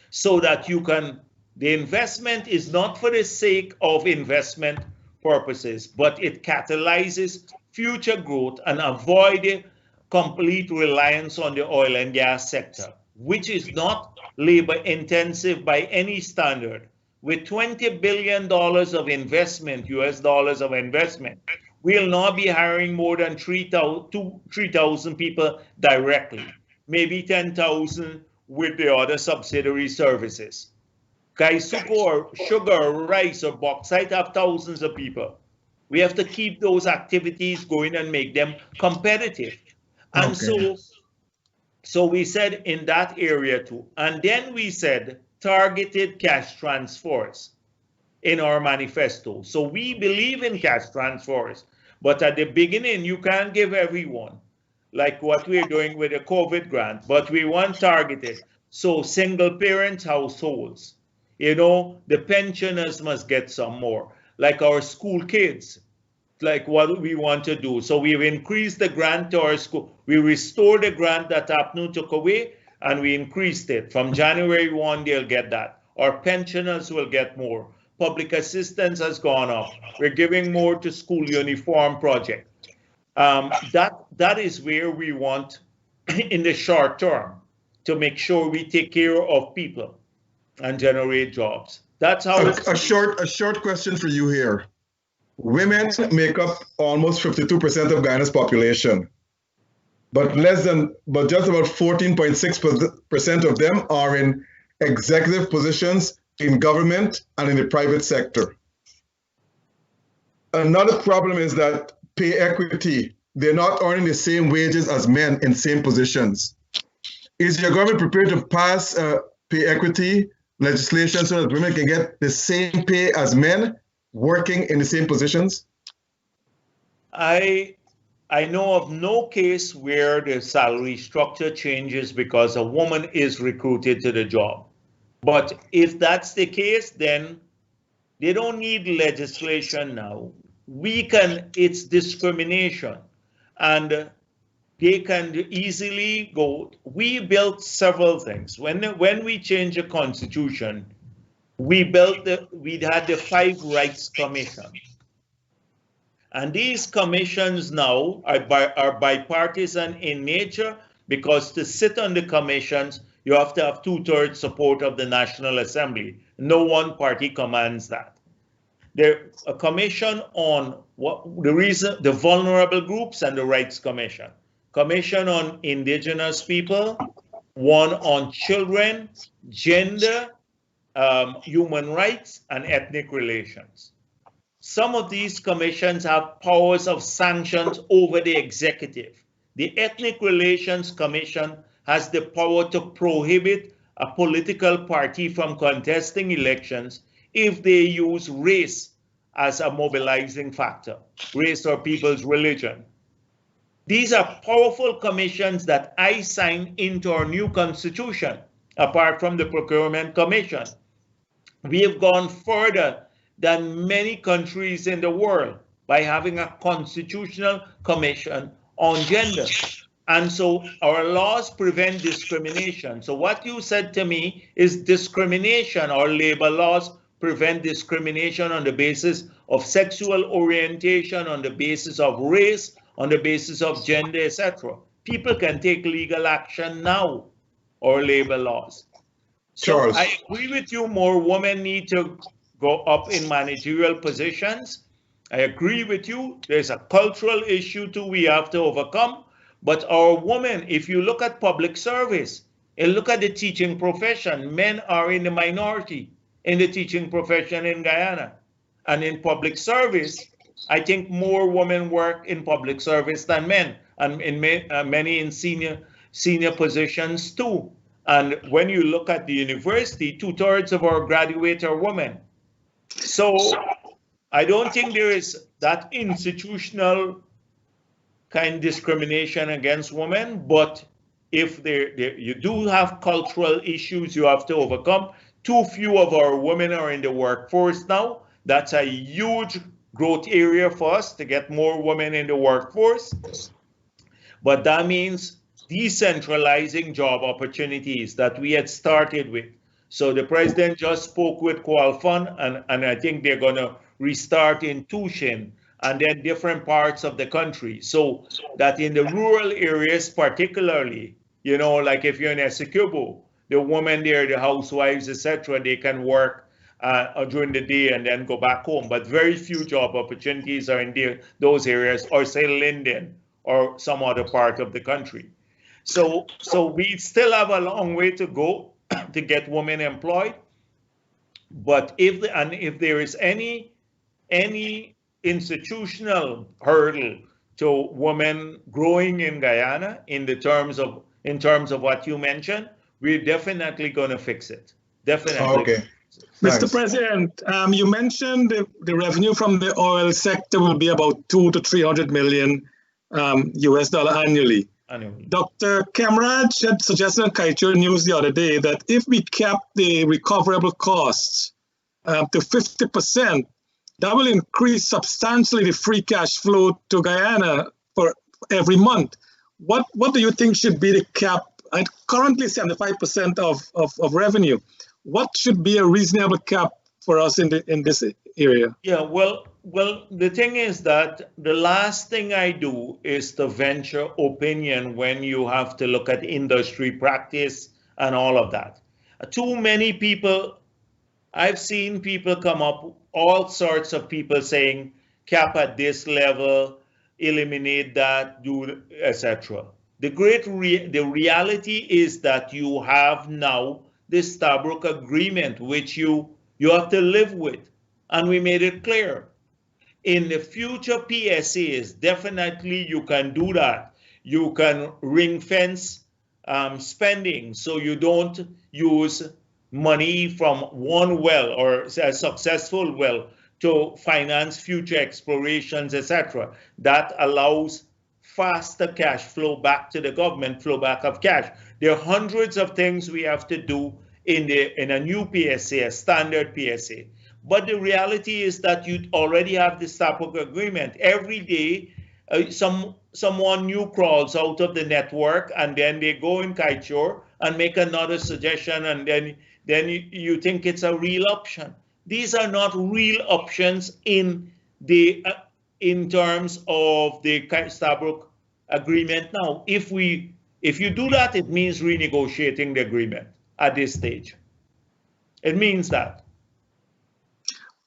so that you can, the investment is not for the sake of investment purposes, but it catalyzes future growth and avoid complete reliance on the oil and gas sector, which is not labor intensive by any standard. With $20 billion of investment, US dollars of investment, we'll not be hiring more than 3,000 people directly, maybe 10,000 with the other subsidiary services. Kaisuko or sugar or rice or bauxite have thousands of people. We have to keep those activities going and make them competitive. And so we said in that area too. And then we said targeted cash transfers in our manifesto. So we believe in cash transfers, but at the beginning, you can't give everyone, like what we're doing with the COVID grant, but we want targeted. So single parent households, you know, the pensioners must get some more, like our school kids, like what we want to do. So we've increased the grant to our school. We restored the grant that APNU took away, and we increased it. From January 1, they'll get that. Our pensioners will get more. Public assistance has gone up. We're giving more to school uniform project. That is where we want in the short term to make sure we take care of people and generate jobs. That's how a short question for you here. Women make up almost 52% of Guyana's population, but just about 14.6% of them are in executive positions in government and in the private sector. Another problem is that pay equity, they're not earning the same wages as men in same positions. Is your government prepared to pass pay equity legislation so that women can get the same pay as men working in the same positions? I know of no case where the salary structure changes because a woman is recruited to the job. But if that's the case, then they don't need legislation now. It's discrimination, and they can easily go. We built several things. When we changed the constitution, we had the 5 rights commission. And these commissions now are bipartisan in nature, because to sit on the commissions, you have to have 2/3 support of the National Assembly. No one party commands that. There's a commission on the vulnerable groups and the rights commission. Commission on indigenous people, one on children, gender, human rights, and ethnic relations. Some of these commissions have powers of sanctions over the executive. The Ethnic Relations Commission has the power to prohibit a political party from contesting elections if they use race as a mobilizing factor, race or people's religion. These are powerful commissions that I signed into our new constitution, apart from the Procurement Commission. We have gone further than many countries in the world by having a constitutional commission on gender. And so our laws prevent discrimination. So what you said to me is discrimination. Our labor laws prevent discrimination on the basis of sexual orientation, on the basis of race, on the basis of gender, etc. People can take legal action now, our labor laws. So Charles. I agree with you, more women need to go up in managerial positions. I agree with you. There's a cultural issue too we have to overcome. But our women, if you look at public service and look at the teaching profession, men are in the minority in the teaching profession in Guyana. And in public service, I think more women work in public service than men, and in many in senior positions too. And when you look at the university, 2/3 of our graduates are women. So I don't think there is that institutional kind of discrimination against women, but if you do have cultural issues you have to overcome. Too few of our women are in the workforce now. That's a huge growth area for us to get more women in the workforce. But that means decentralizing job opportunities that we had started with. So the president just spoke with Qualfund, and I think they're going to restart in Tushin and then different parts of the country. So that in the rural areas particularly, you know, like if you're in Essequibo, the women there, the housewives, etc., they can work during the day and then go back home. But very few job opportunities are in those areas, or say Linden or some other part of the country. So we still have a long way to go to get women employed. But if there is any institutional hurdle to women growing in Guyana in terms of what you mentioned, we're definitely going to fix it. Definitely. Okay. Mr. President, you mentioned the revenue from the oil sector will be about 200 to 300 million US dollar annually. Dr. Kemraj had suggested on Kaieteur News the other day that if we cap the recoverable costs to 50%, that will increase substantially the free cash flow to Guyana for every month. What do you think should be the cap? Currently 75% of revenue. What should be a reasonable cap for us in this area? Yeah, well, the thing is that the last thing I do is to venture opinion when you have to look at industry practice and all of that. Too many people, I've seen people come up, all sorts of people saying cap at this level, eliminate that, do etc. The reality is that you have now the Stabroek Agreement, which you have to live with, and we made it clear. In the future PSAs, definitely you can do that. You can ring fence spending, so you don't use money from one well or a successful well to finance future explorations, etc. That allows faster cash flow back to the government, flow back of cash. There are hundreds of things we have to do in a new PSA, a standard PSA. But the reality is that you already have the Stabroek Agreement. Every day, someone new crawls out of the network, and then they go in Kaieteur and make another suggestion, and then you think it's a real option. These are not real options in terms of the Stabroek Agreement now. If you do that, it means renegotiating the agreement at this stage. It means that.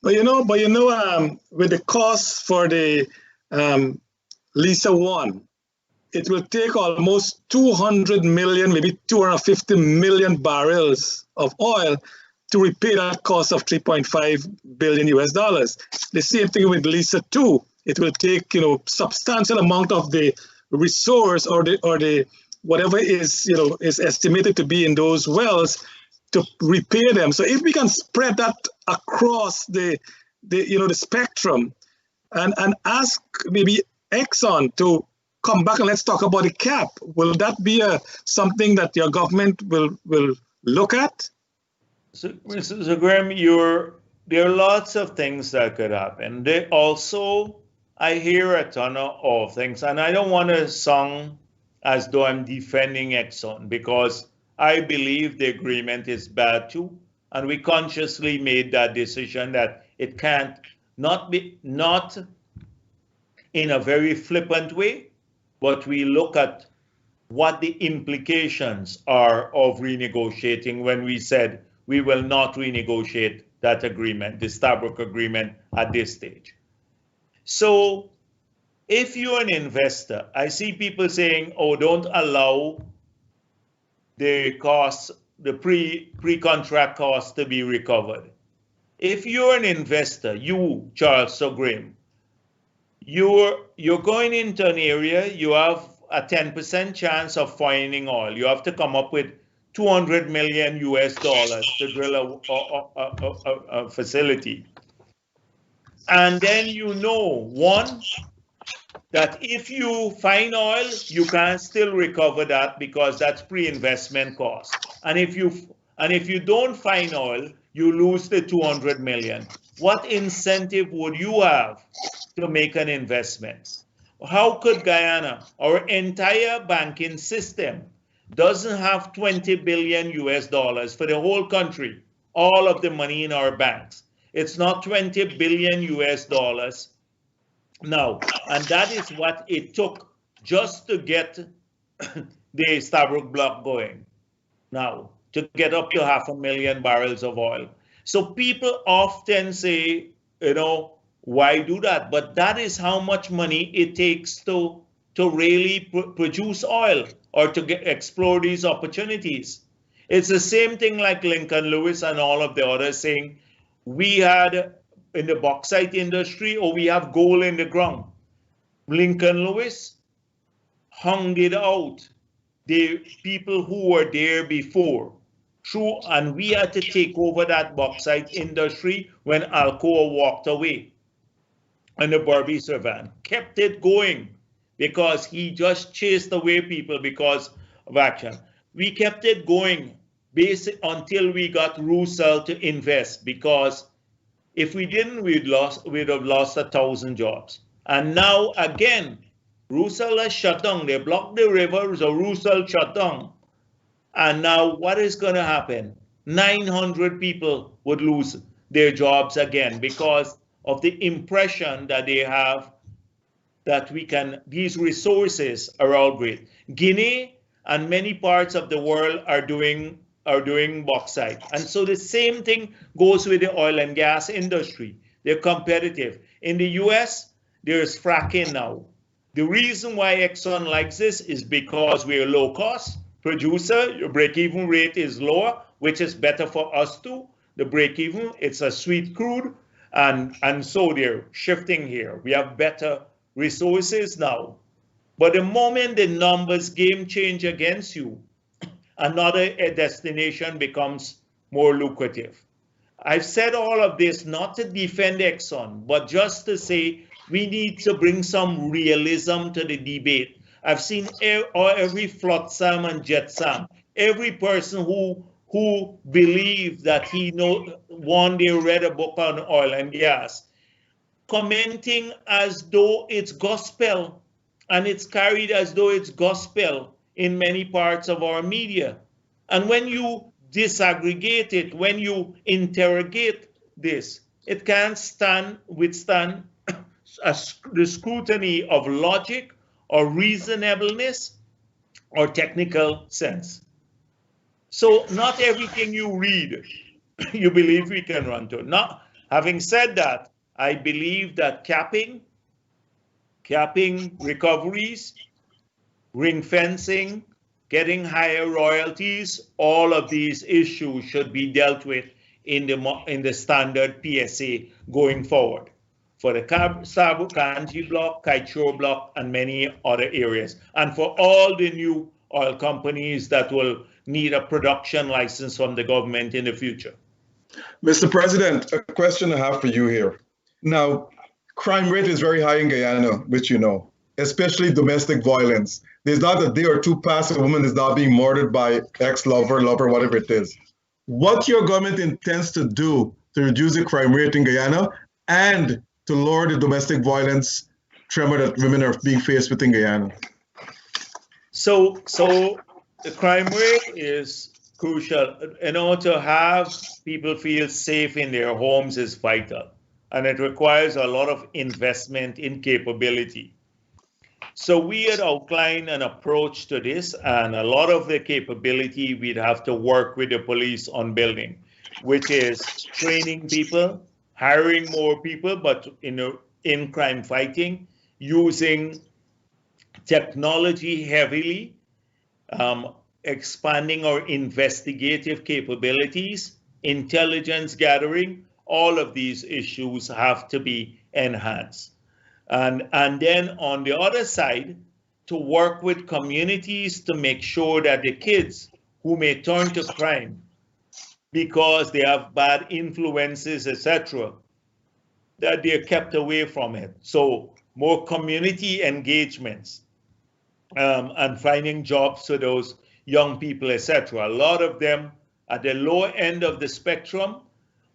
But with the cost for the Liza 1, it will take almost 200 million, maybe 250 million barrels of oil to repay that cost of 3.5 billion US dollars. The same thing with Liza 2. It will take substantial amount of the resource or the whatever is estimated to be in those wells to repair them. So if we can spread that across the spectrum and ask maybe Exxon to come back and let's talk about the cap, will that be something that your government will look at? So Graham, there are lots of things that could happen. I hear a ton of things, and I don't want to sound as though I'm defending Exxon, because I believe the agreement is bad too, and we consciously made that decision that it can't not in a very flippant way, but we look at what the implications are of renegotiating when we said we will not renegotiate that agreement, the Stabroek agreement, at this stage. So if you're an investor, I see people saying, oh, don't allow the costs, the pre-contract costs to be recovered. If you're an investor, you, Charles Sugrim, you're going into an area, you have a 10% chance of finding oil. You have to come up with $200 million to drill a facility. And then you know, one, that if you find oil, you can still recover that because that's pre-investment cost. And if you don't find oil, you lose the 200 million. What incentive would you have to make an investment? How could Guyana, our entire banking system, doesn't have 20 billion for the whole country, all of the money in our banks. It's not 20 billion now, and that is what it took just to get the Stabroek block going now, to get up to 500,000 barrels of oil. So people often say, you know, why do that? But that is how much money it takes to really produce oil or to explore these opportunities. It's the same thing like Lincoln Lewis and all of the others saying, we had in the bauxite industry, or we have gold in the ground. Lincoln Lewis hung it out. The people who were there before, true, and we had to take over that bauxite industry when Alcoa walked away. And the Barbie Servan kept it going because he just chased away people because of action. We kept it going until we got Roussel to invest, because if we didn't, we'd have lost 1,000 jobs. And now again, Roussel has shut down. They blocked the river, so Roussel shut down. And now what is going to happen? 900 people would lose their jobs again because of the impression that they have that these resources are all great. Guinea and many parts of the world are doing bauxite. And so the same thing goes with the oil and gas industry. They're competitive. In the US, there's fracking now. The reason why Exxon likes this is because we're a low-cost producer. Your break-even rate is lower, which is better for us too. The break-even, it's a sweet crude, and so they're shifting here. We have better resources now. But the moment the numbers game change against you, another destination becomes more lucrative. I've said all of this not to defend Exxon, but just to say we need to bring some realism to the debate. I've seen every flotsam and jetsam, every person who believed that he one day read a book on oil and gas, commenting as though it's gospel, and it's carried as though it's gospel in many parts of our media. And when you disaggregate it, when you interrogate this, it can't withstand the scrutiny of logic or reasonableness or technical sense. So not everything you read, you believe we can run to. Now, having said that, I believe that capping recoveries, ring fencing, getting higher royalties, all of these issues should be dealt with in the standard PSA going forward for the Stabroek, Kanji block, Kaieteur block, and many other areas. And for all the new oil companies that will need a production license from the government in the future. Mr. President, a question I have for you here. Now, crime rate is very high in Guyana, which you know, especially domestic violence. There's not a day or two past a woman is not being murdered by ex-lover, whatever it is. What your government intends to do to reduce the crime rate in Guyana and to lower the domestic violence tremor that women are being faced with in Guyana? So the crime rate is crucial. In order to have people feel safe in their homes is vital, and it requires a lot of investment in capability. So we had outlined an approach to this, and a lot of the capability we'd have to work with the police on building, which is training people, hiring more people, but in crime fighting, using technology heavily, expanding our investigative capabilities, intelligence gathering. All of these issues have to be enhanced. And then on the other side, to work with communities to make sure that the kids who may turn to crime because they have bad influences, etc., that they're kept away from it. So more community engagements and finding jobs for those young people, etc. A lot of them at the lower end of the spectrum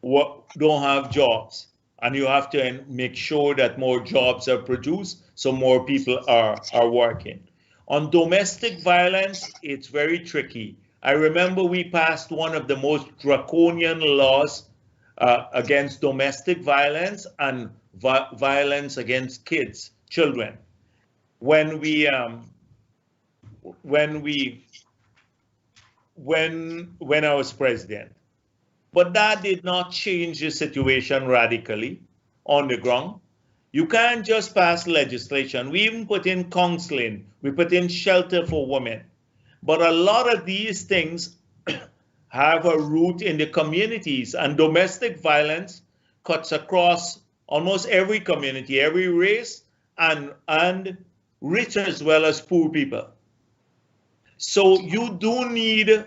don't have jobs. And you have to make sure that more jobs are produced so more people are working. On domestic violence, it's very tricky. I remember we passed one of the most draconian laws against domestic violence and violence against children. When I was president. But that did not change the situation radically on the ground. You can't just pass legislation. We even put in counseling. We put in shelter for women. But a lot of these things have a root in the communities, and domestic violence cuts across almost every community, every race, and rich as well as poor people. So you do need,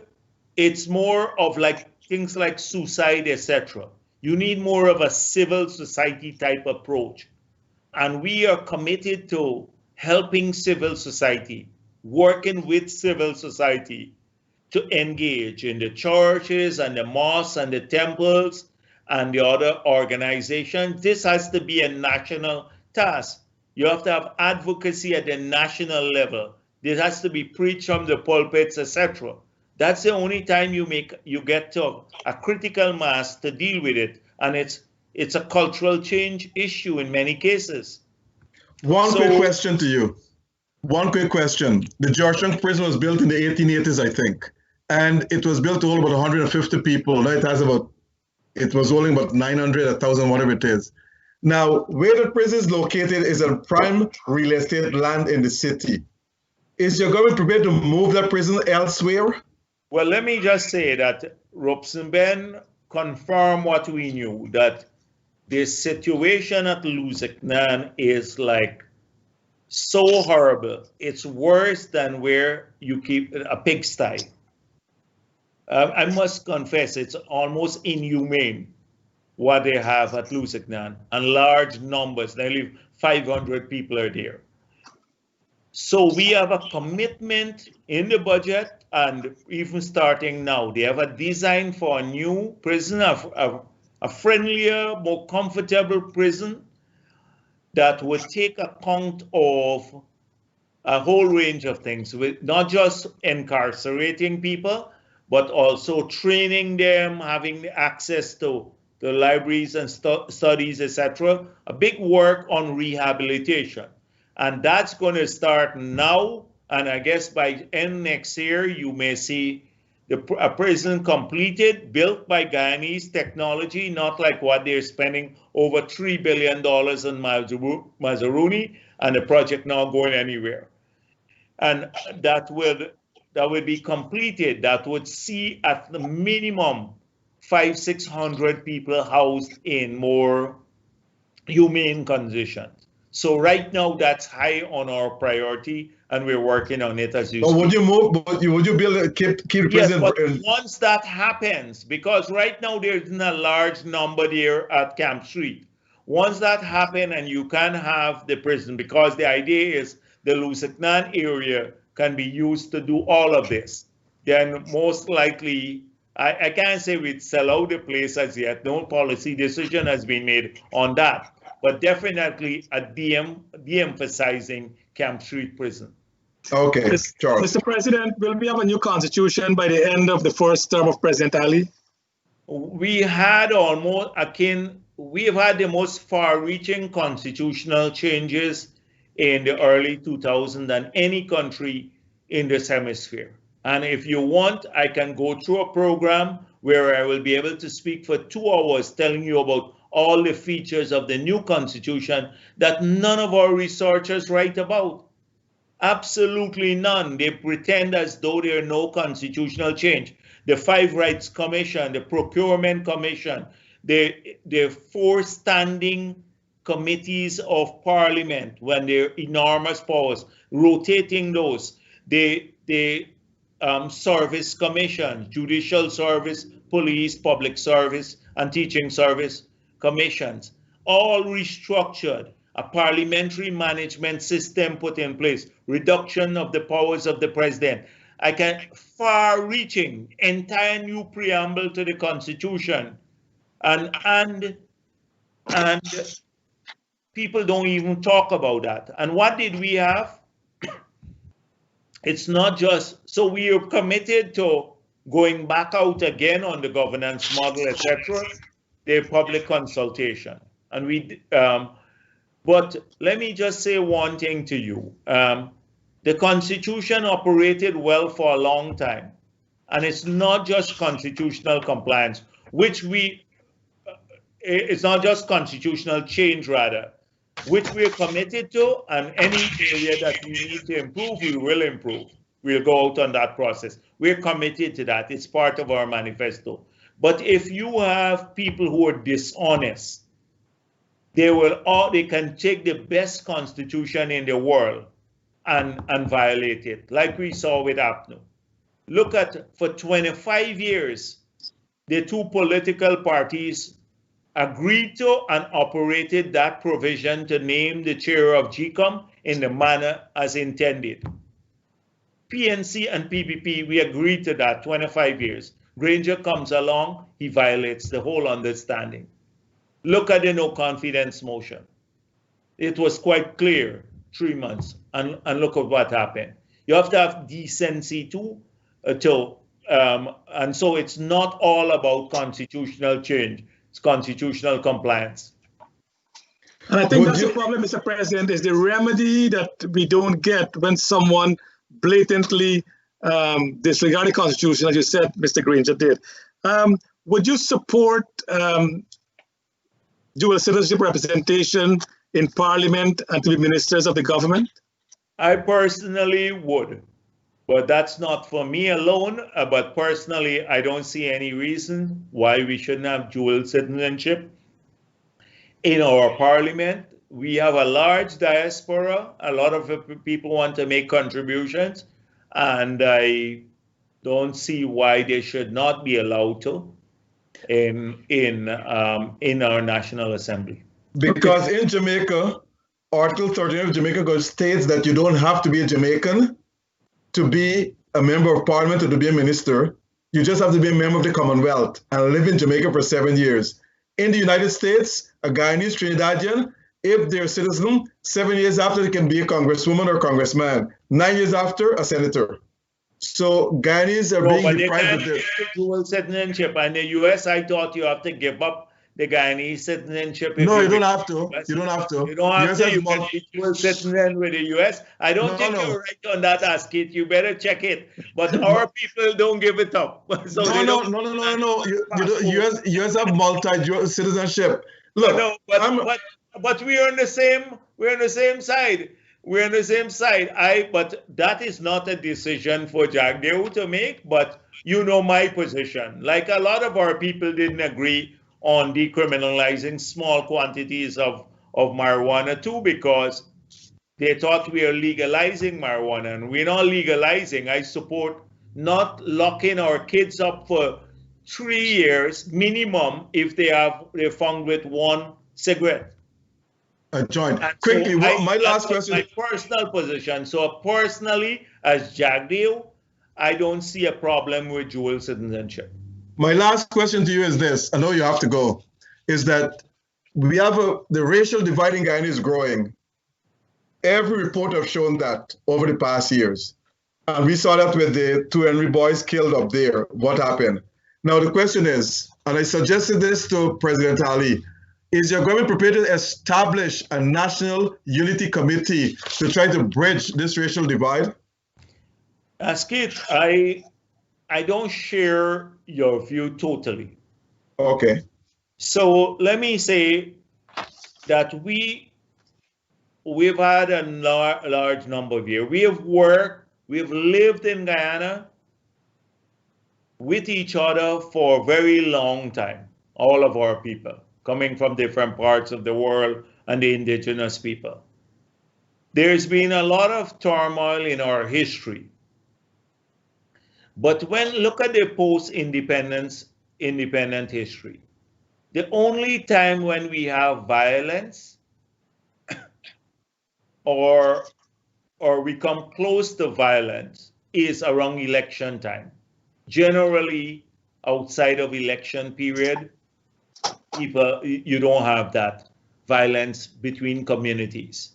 it's more of like things like suicide, etc. You need more of a civil society type approach. And we are committed to helping civil society, working with civil society to engage in the churches and the mosques and the temples and the other organizations. This has to be a national task. You have to have advocacy at the national level. This has to be preached from the pulpits, etc. That's the only time you get to a critical mass to deal with it, and it's a cultural change issue in many cases. One quick question to you. One quick question. The Georgetown prison was built in the 1880s, I think, and it was built to hold about 150 people. Now it was only about 900, 1,000, whatever it is. Now, where the prison is located is a prime real estate land in the city. Is your government prepared to move that prison elsewhere? Well, let me just say that Globespan confirmed what we knew, that the situation at Lusignan is like so horrible. It's worse than where you keep a pigsty. I must confess, it's almost inhumane what they have at Lusignan, and large numbers, nearly 500 people are there. So we have a commitment in the budget, and even starting now, they have a design for a new prison, a friendlier, more comfortable prison that would take account of a whole range of things, with not just incarcerating people, but also training them, having access to the libraries and studies, etc. A big work on rehabilitation. And that's going to start now. And I guess by end next year, you may see a prison completed, built by Guyanese technology, not like what they're spending over $3 billion on Mazaruni, and the project not going anywhere. And that would be completed. That would see at the minimum 500-600 people housed in more humane conditions. So right now, that's high on our priority, and we're working on it as you speak. Would you move? Would you build keep the prison? Yes, but once that happens, because right now there's a large number there at Camp Street. Once that happens, and you can have the prison, because the idea is the Lusignan area can be used to do all of this, then most likely, I can't say we'd sell out the place as yet. No policy decision has been made on that. But definitely de-emphasizing Camp Street Prison. Okay, Charles. Mr. President, will we have a new constitution by the end of the first term of President Ali? We had we have had the most far-reaching constitutional changes in the early 2000s than any country in this hemisphere. And if you want, I can go through a program where I will be able to speak for 2 hours telling you about all the features of the new constitution that none of our researchers write about. Absolutely none. They pretend as though there are no constitutional change. The 5 Rights Commission, the Procurement Commission, the 4 standing committees of Parliament, when they're enormous powers, rotating those, the Service Commission, Judicial Service, Police, Public Service, and Teaching Service Commissions, all restructured, a parliamentary management system put in place, reduction of the powers of the president, far-reaching, entire new preamble to the Constitution, and people don't even talk about that. And what did we have? It's not just, so we are committed to going back out again on the governance model, etc. The public consultation, and but let me just say one thing to you. The Constitution operated well for a long time, and it's not just constitutional compliance, it's not just constitutional change, rather, which we're committed to, and any area that we need to improve, we will improve. We'll go out on that process. We're committed to that. It's part of our manifesto. But if you have people who are dishonest, they can take the best constitution in the world and violate it, like we saw with APNU. Look at, for 25 years, the 2 political parties agreed to and operated that provision to name the chair of GCOM in the manner as intended. PNC and PPP, we agreed to that 25 years. Granger comes along, he violates the whole understanding. Look at the no confidence motion. It was quite clear, 3 months, and look at what happened. You have to have decency too, and so it's not all about constitutional change, it's constitutional compliance. And I think that's the problem, Mr. President, is the remedy that we don't get when someone blatantly disregard the Constitution, as you said, Mr. Granger did. Would you support dual citizenship representation in Parliament and to be ministers of the government? I personally would, but that's not for me alone. But personally, I don't see any reason why we shouldn't have dual citizenship in our Parliament. We have a large diaspora. A lot of people want to make contributions, and I don't see why they should not be allowed to in our National Assembly. Because in Jamaica, Article 13 of Jamaica states that you don't have to be a Jamaican to be a member of Parliament or to be a minister. You just have to be a member of the Commonwealth and live in Jamaica for 7 years. In the United States, a Guyanese Trinidadian, if they're a citizen, 7 years after they can be a congresswoman or congressman. 9 years after, a senator. So Guyanese are being deprived of this. Dual citizenship. And in the US, I thought you have to give up the Guyanese citizenship. No, you don't have to. You don't have to. You don't have to. You can be dual citizen with the US. I don't think you're right on that, Asquith. You better check it. But our people don't give it up. So no. US have multi-citizenship. Look, no, but we're on the same side. We're on the same side. But that is not a decision for Jagdeo to make. But you know my position. Like a lot of our people didn't agree on decriminalizing small quantities of marijuana too, because they thought we are legalizing marijuana, and we're not legalizing. I support not locking our kids up for 3 years minimum if they're found with 1 cigarette. A joint. Quickly, so my last question. My personal position. So personally, as Jagdeo, I don't see a problem with dual citizenship. My last question to you is this. I know you have to go. Is that we have the racial divide in Guyana is growing. Every report has shown that over the past years. And we saw that with the 2 Henry boys killed up there. What happened? Now the question is, and I suggested this to President Ali, is your government prepared to establish a national unity committee to try to bridge this racial divide? Asquith, I don't share your view totally. Okay. So let me say that we've had a large number of years. We have worked, we've lived in Guyana with each other for a very long time, all of our people, coming from different parts of the world and the indigenous people. There's been a lot of turmoil in our history. But look at the post-independent history. The only time when we have violence or we come close to violence is around election time. Generally, outside of election period, you don't have that violence between communities.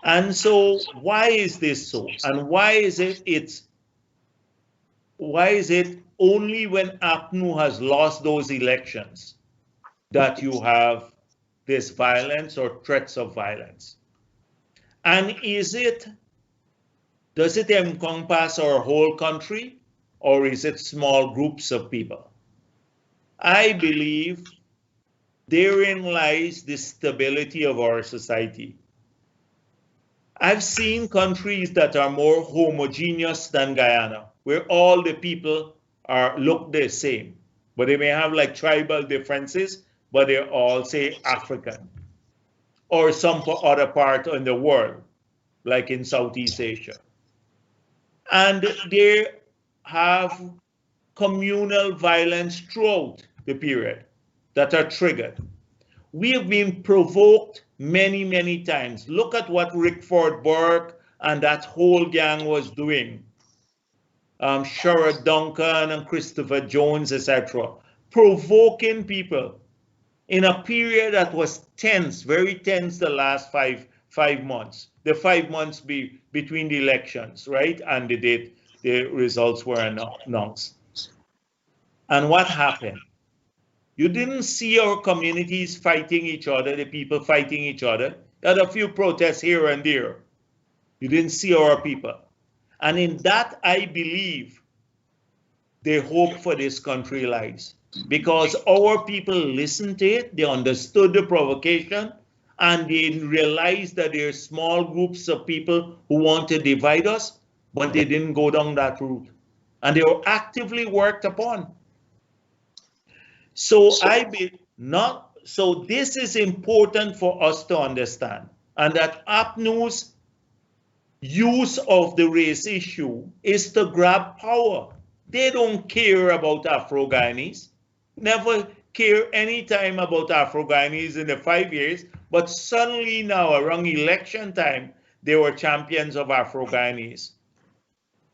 And so why is this so? And why is it only when APNU has lost those elections that you have this violence or threats of violence? And does it encompass our whole country, or is it small groups of people? I believe therein lies the stability of our society. I've seen countries that are more homogeneous than Guyana, where all the people look the same, but they may have like tribal differences, but they're all, say, African, or some other part in the world, like in Southeast Asia. And they have communal violence throughout the period that are triggered. We have been provoked many, many times. Look at what Rickford Burke and that whole gang was doing. Sherrod Duncan and Christopher Jones, etc., provoking people in a period that was tense, very tense, the last five months. The 5 months between the elections, right? And the date the results were announced. And what happened? You didn't see our communities fighting each other, the people fighting each other. You had a few protests here and there. You didn't see our people. And in that, I believe the hope for this country lies. Because our people listened to it, they understood the provocation, and they realized that there are small groups of people who want to divide us, but they didn't go down that route. And they were actively worked upon. So this is important for us to understand, and that APNU's use of the race issue is to grab power. They don't care about Afro-Guyanese, never care any time about Afro-Guyanese in the 5 years, but suddenly now around election time, they were champions of Afro-Guyanese.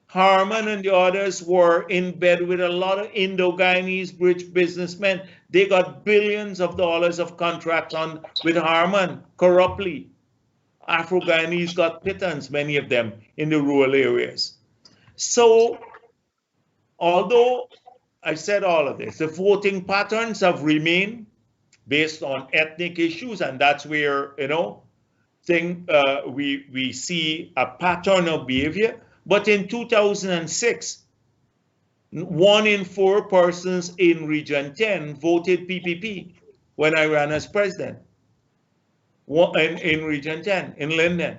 Harman and the others were in bed with a lot of Indo-Guyanese rich businessmen. They got billions of dollars of contracts with Harman corruptly. Afro-Guyanese got pittance, many of them, in the rural areas. So, although I said all of this, the voting patterns have remained based on ethnic issues, and that's where, we see a pattern of behavior. But in 2006, 1 in 4 persons in Region 10 voted PPP when I ran as president. In Region 10, in Linden.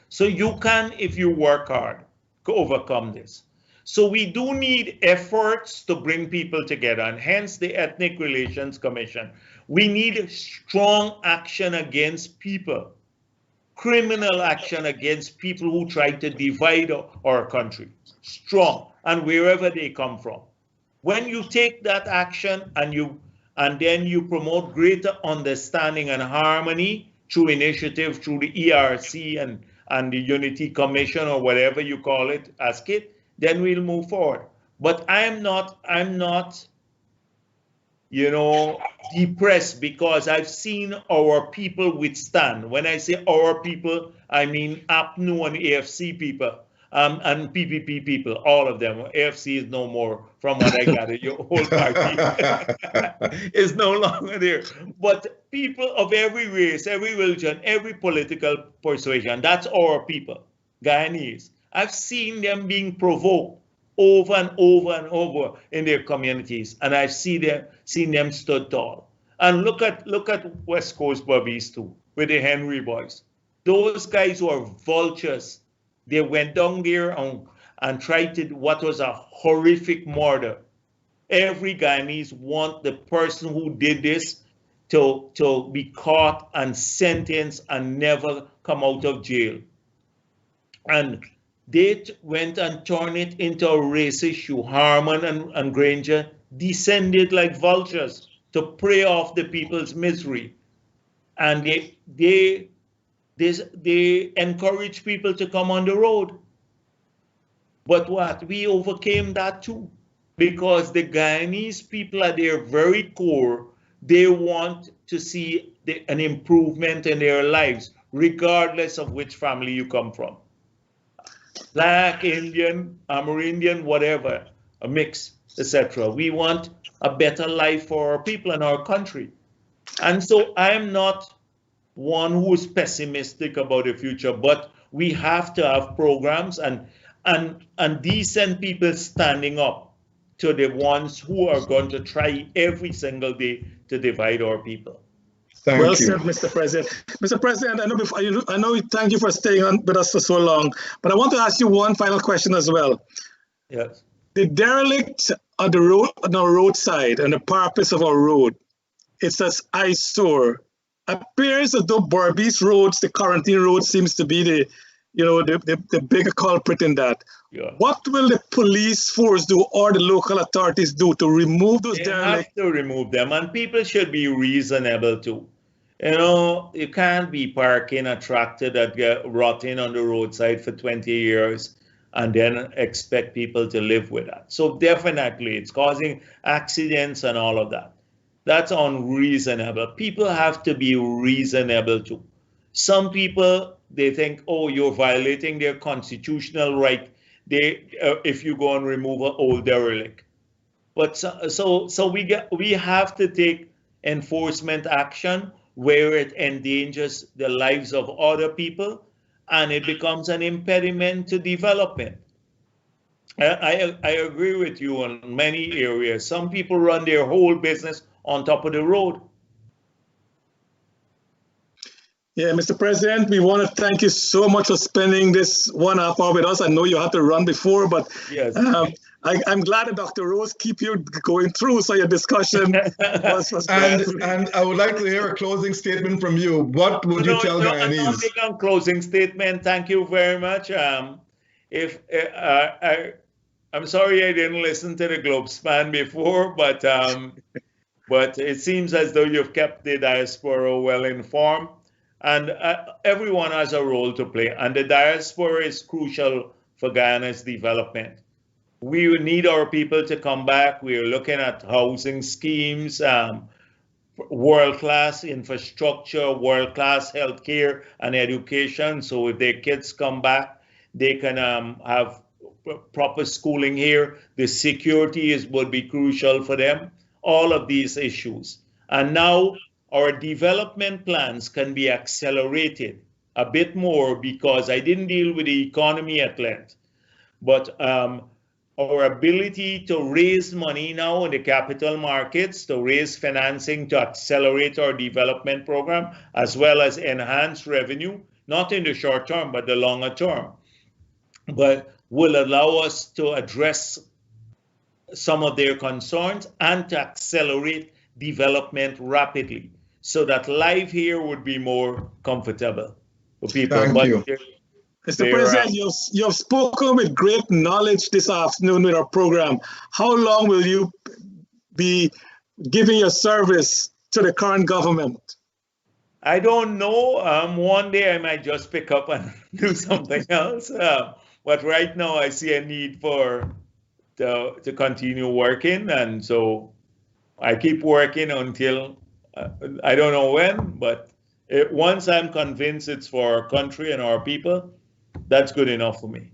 So you can, if you work hard, overcome this. So we do need efforts to bring people together, and hence the Ethnic Relations Commission. We need strong action against people, criminal action against people who try to divide our country, strong, and wherever they come from. When you take that action and then you promote greater understanding and harmony through initiative, through the ERC and the Unity Commission, or whatever you call it, Asquith, then we'll move forward. But I'm not, depressed, because I've seen our people withstand. When I say our people, I mean APNU and AFC people. and PPP people, all of them. AFC is no more, from what I gather. Your whole party is no longer there. But people of every race, every religion, every political persuasion, that's our people, Guyanese. I've seen them being provoked over and over and over in their communities, and I've seen them stood tall. And look at West Coast Bobbies too, with the Henry boys. Those guys were vultures. They went down there and tried to do what was a horrific murder. Every Guyanese want the person who did this to be caught and sentenced and never come out of jail. And they went and turned it into a race issue. Harman and Granger descended like vultures to prey off the people's misery. And they encourage people to come on the road. But what? We overcame that too. Because the Guyanese people at their very core, they want to see an improvement in their lives, regardless of which family you come from. Black, Indian, Amerindian, whatever, a mix, etc. We want a better life for our people and our country. And so I am not one who is pessimistic about the future, but we have to have programs and decent people standing up to the ones who are going to try every single day to divide our people. Well said, Mr. President. Mr. President, I know. Thank you for staying on with us for so long, but I want to ask you one final question as well. Yes. The derelict on the road, on our roadside, and the purpose of our road, it's as eyesore. Appears as though Berbice roads, the quarantine road, seems to be the bigger culprit in that. Yeah. What will the police force do, or the local authorities do, to remove those derelicts? They have to remove them, and people should be reasonable too. You can't be parking a tractor that get rotting on the roadside for 20 years and then expect people to live with that. So definitely it's causing accidents and all of that. That's unreasonable. People have to be reasonable too. Some people, they think, oh, you're violating their constitutional right if you go and remove an old derelict. But so we have to take enforcement action where it endangers the lives of other people and it becomes an impediment to development. I agree with you on many areas. Some people run their whole business on top of the road. Yeah, Mr. President, we want to thank you so much for spending this 1.5 hour with us. I know you had to run before, but yes. I'm glad that Dr. Rose keep you going through, so your discussion was great. And I would like to hear a closing statement from you. What would you tell Guyanese? I'll make a closing statement. Thank you very much. I'm sorry I didn't listen to the Globespan before, but it seems as though you've kept the diaspora well informed. And everyone has a role to play, and the diaspora is crucial for Guyana's development. We need our people to come back. We are looking at housing schemes, world-class infrastructure, world-class healthcare and education. So if their kids come back, they can have proper schooling here. The security would be crucial for them. All of these issues. And now our development plans can be accelerated a bit more because I didn't deal with the economy at length, but our ability to raise money now in the capital markets, to raise financing to accelerate our development program, as well as enhance revenue, not in the short term, but the longer term, but will allow us to address some of their concerns and to accelerate development rapidly, so that life here would be more comfortable for people. Thank you. Mr. President, you've spoken with great knowledge this afternoon with our program. How long will you be giving your service to the current government? I don't know. One day I might just pick up and do something else. But right now I see a need to continue working, and so I keep working until I don't know when, but once I'm convinced it's for our country and our people, that's good enough for me.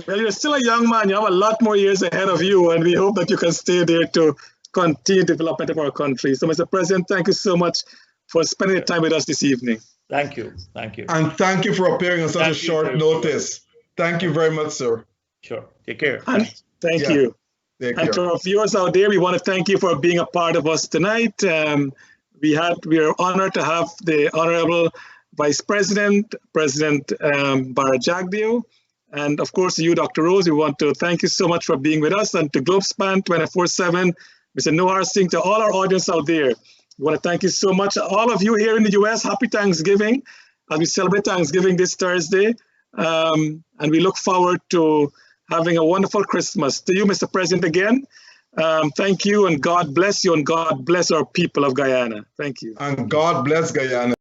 Well, you're still a young man. You have a lot more years ahead of you, and we hope that you can stay there to continue development of our country. So, Mr. President, thank you so much for spending the time with us this evening. Thank you. Thank you. And thank you for appearing on such a short notice. Thank you very much, sir. Sure. Take care. And thank you. And to our viewers out there, we want to thank you for being a part of us tonight. We are honored to have the Honorable Vice President, President Bharrat Jagdeo, and of course you, Dr. Rose. We want to thank you so much for being with us, and to Globespan 24x7, Mr. Nohar Singh, to all our audience out there. We want to thank you so much. All of you here in the US, happy Thanksgiving as we celebrate Thanksgiving this Thursday. And we look forward to having a wonderful Christmas. To you, Mr. President, again, thank you, and God bless you, and God bless our people of Guyana. Thank you. And God bless Guyana.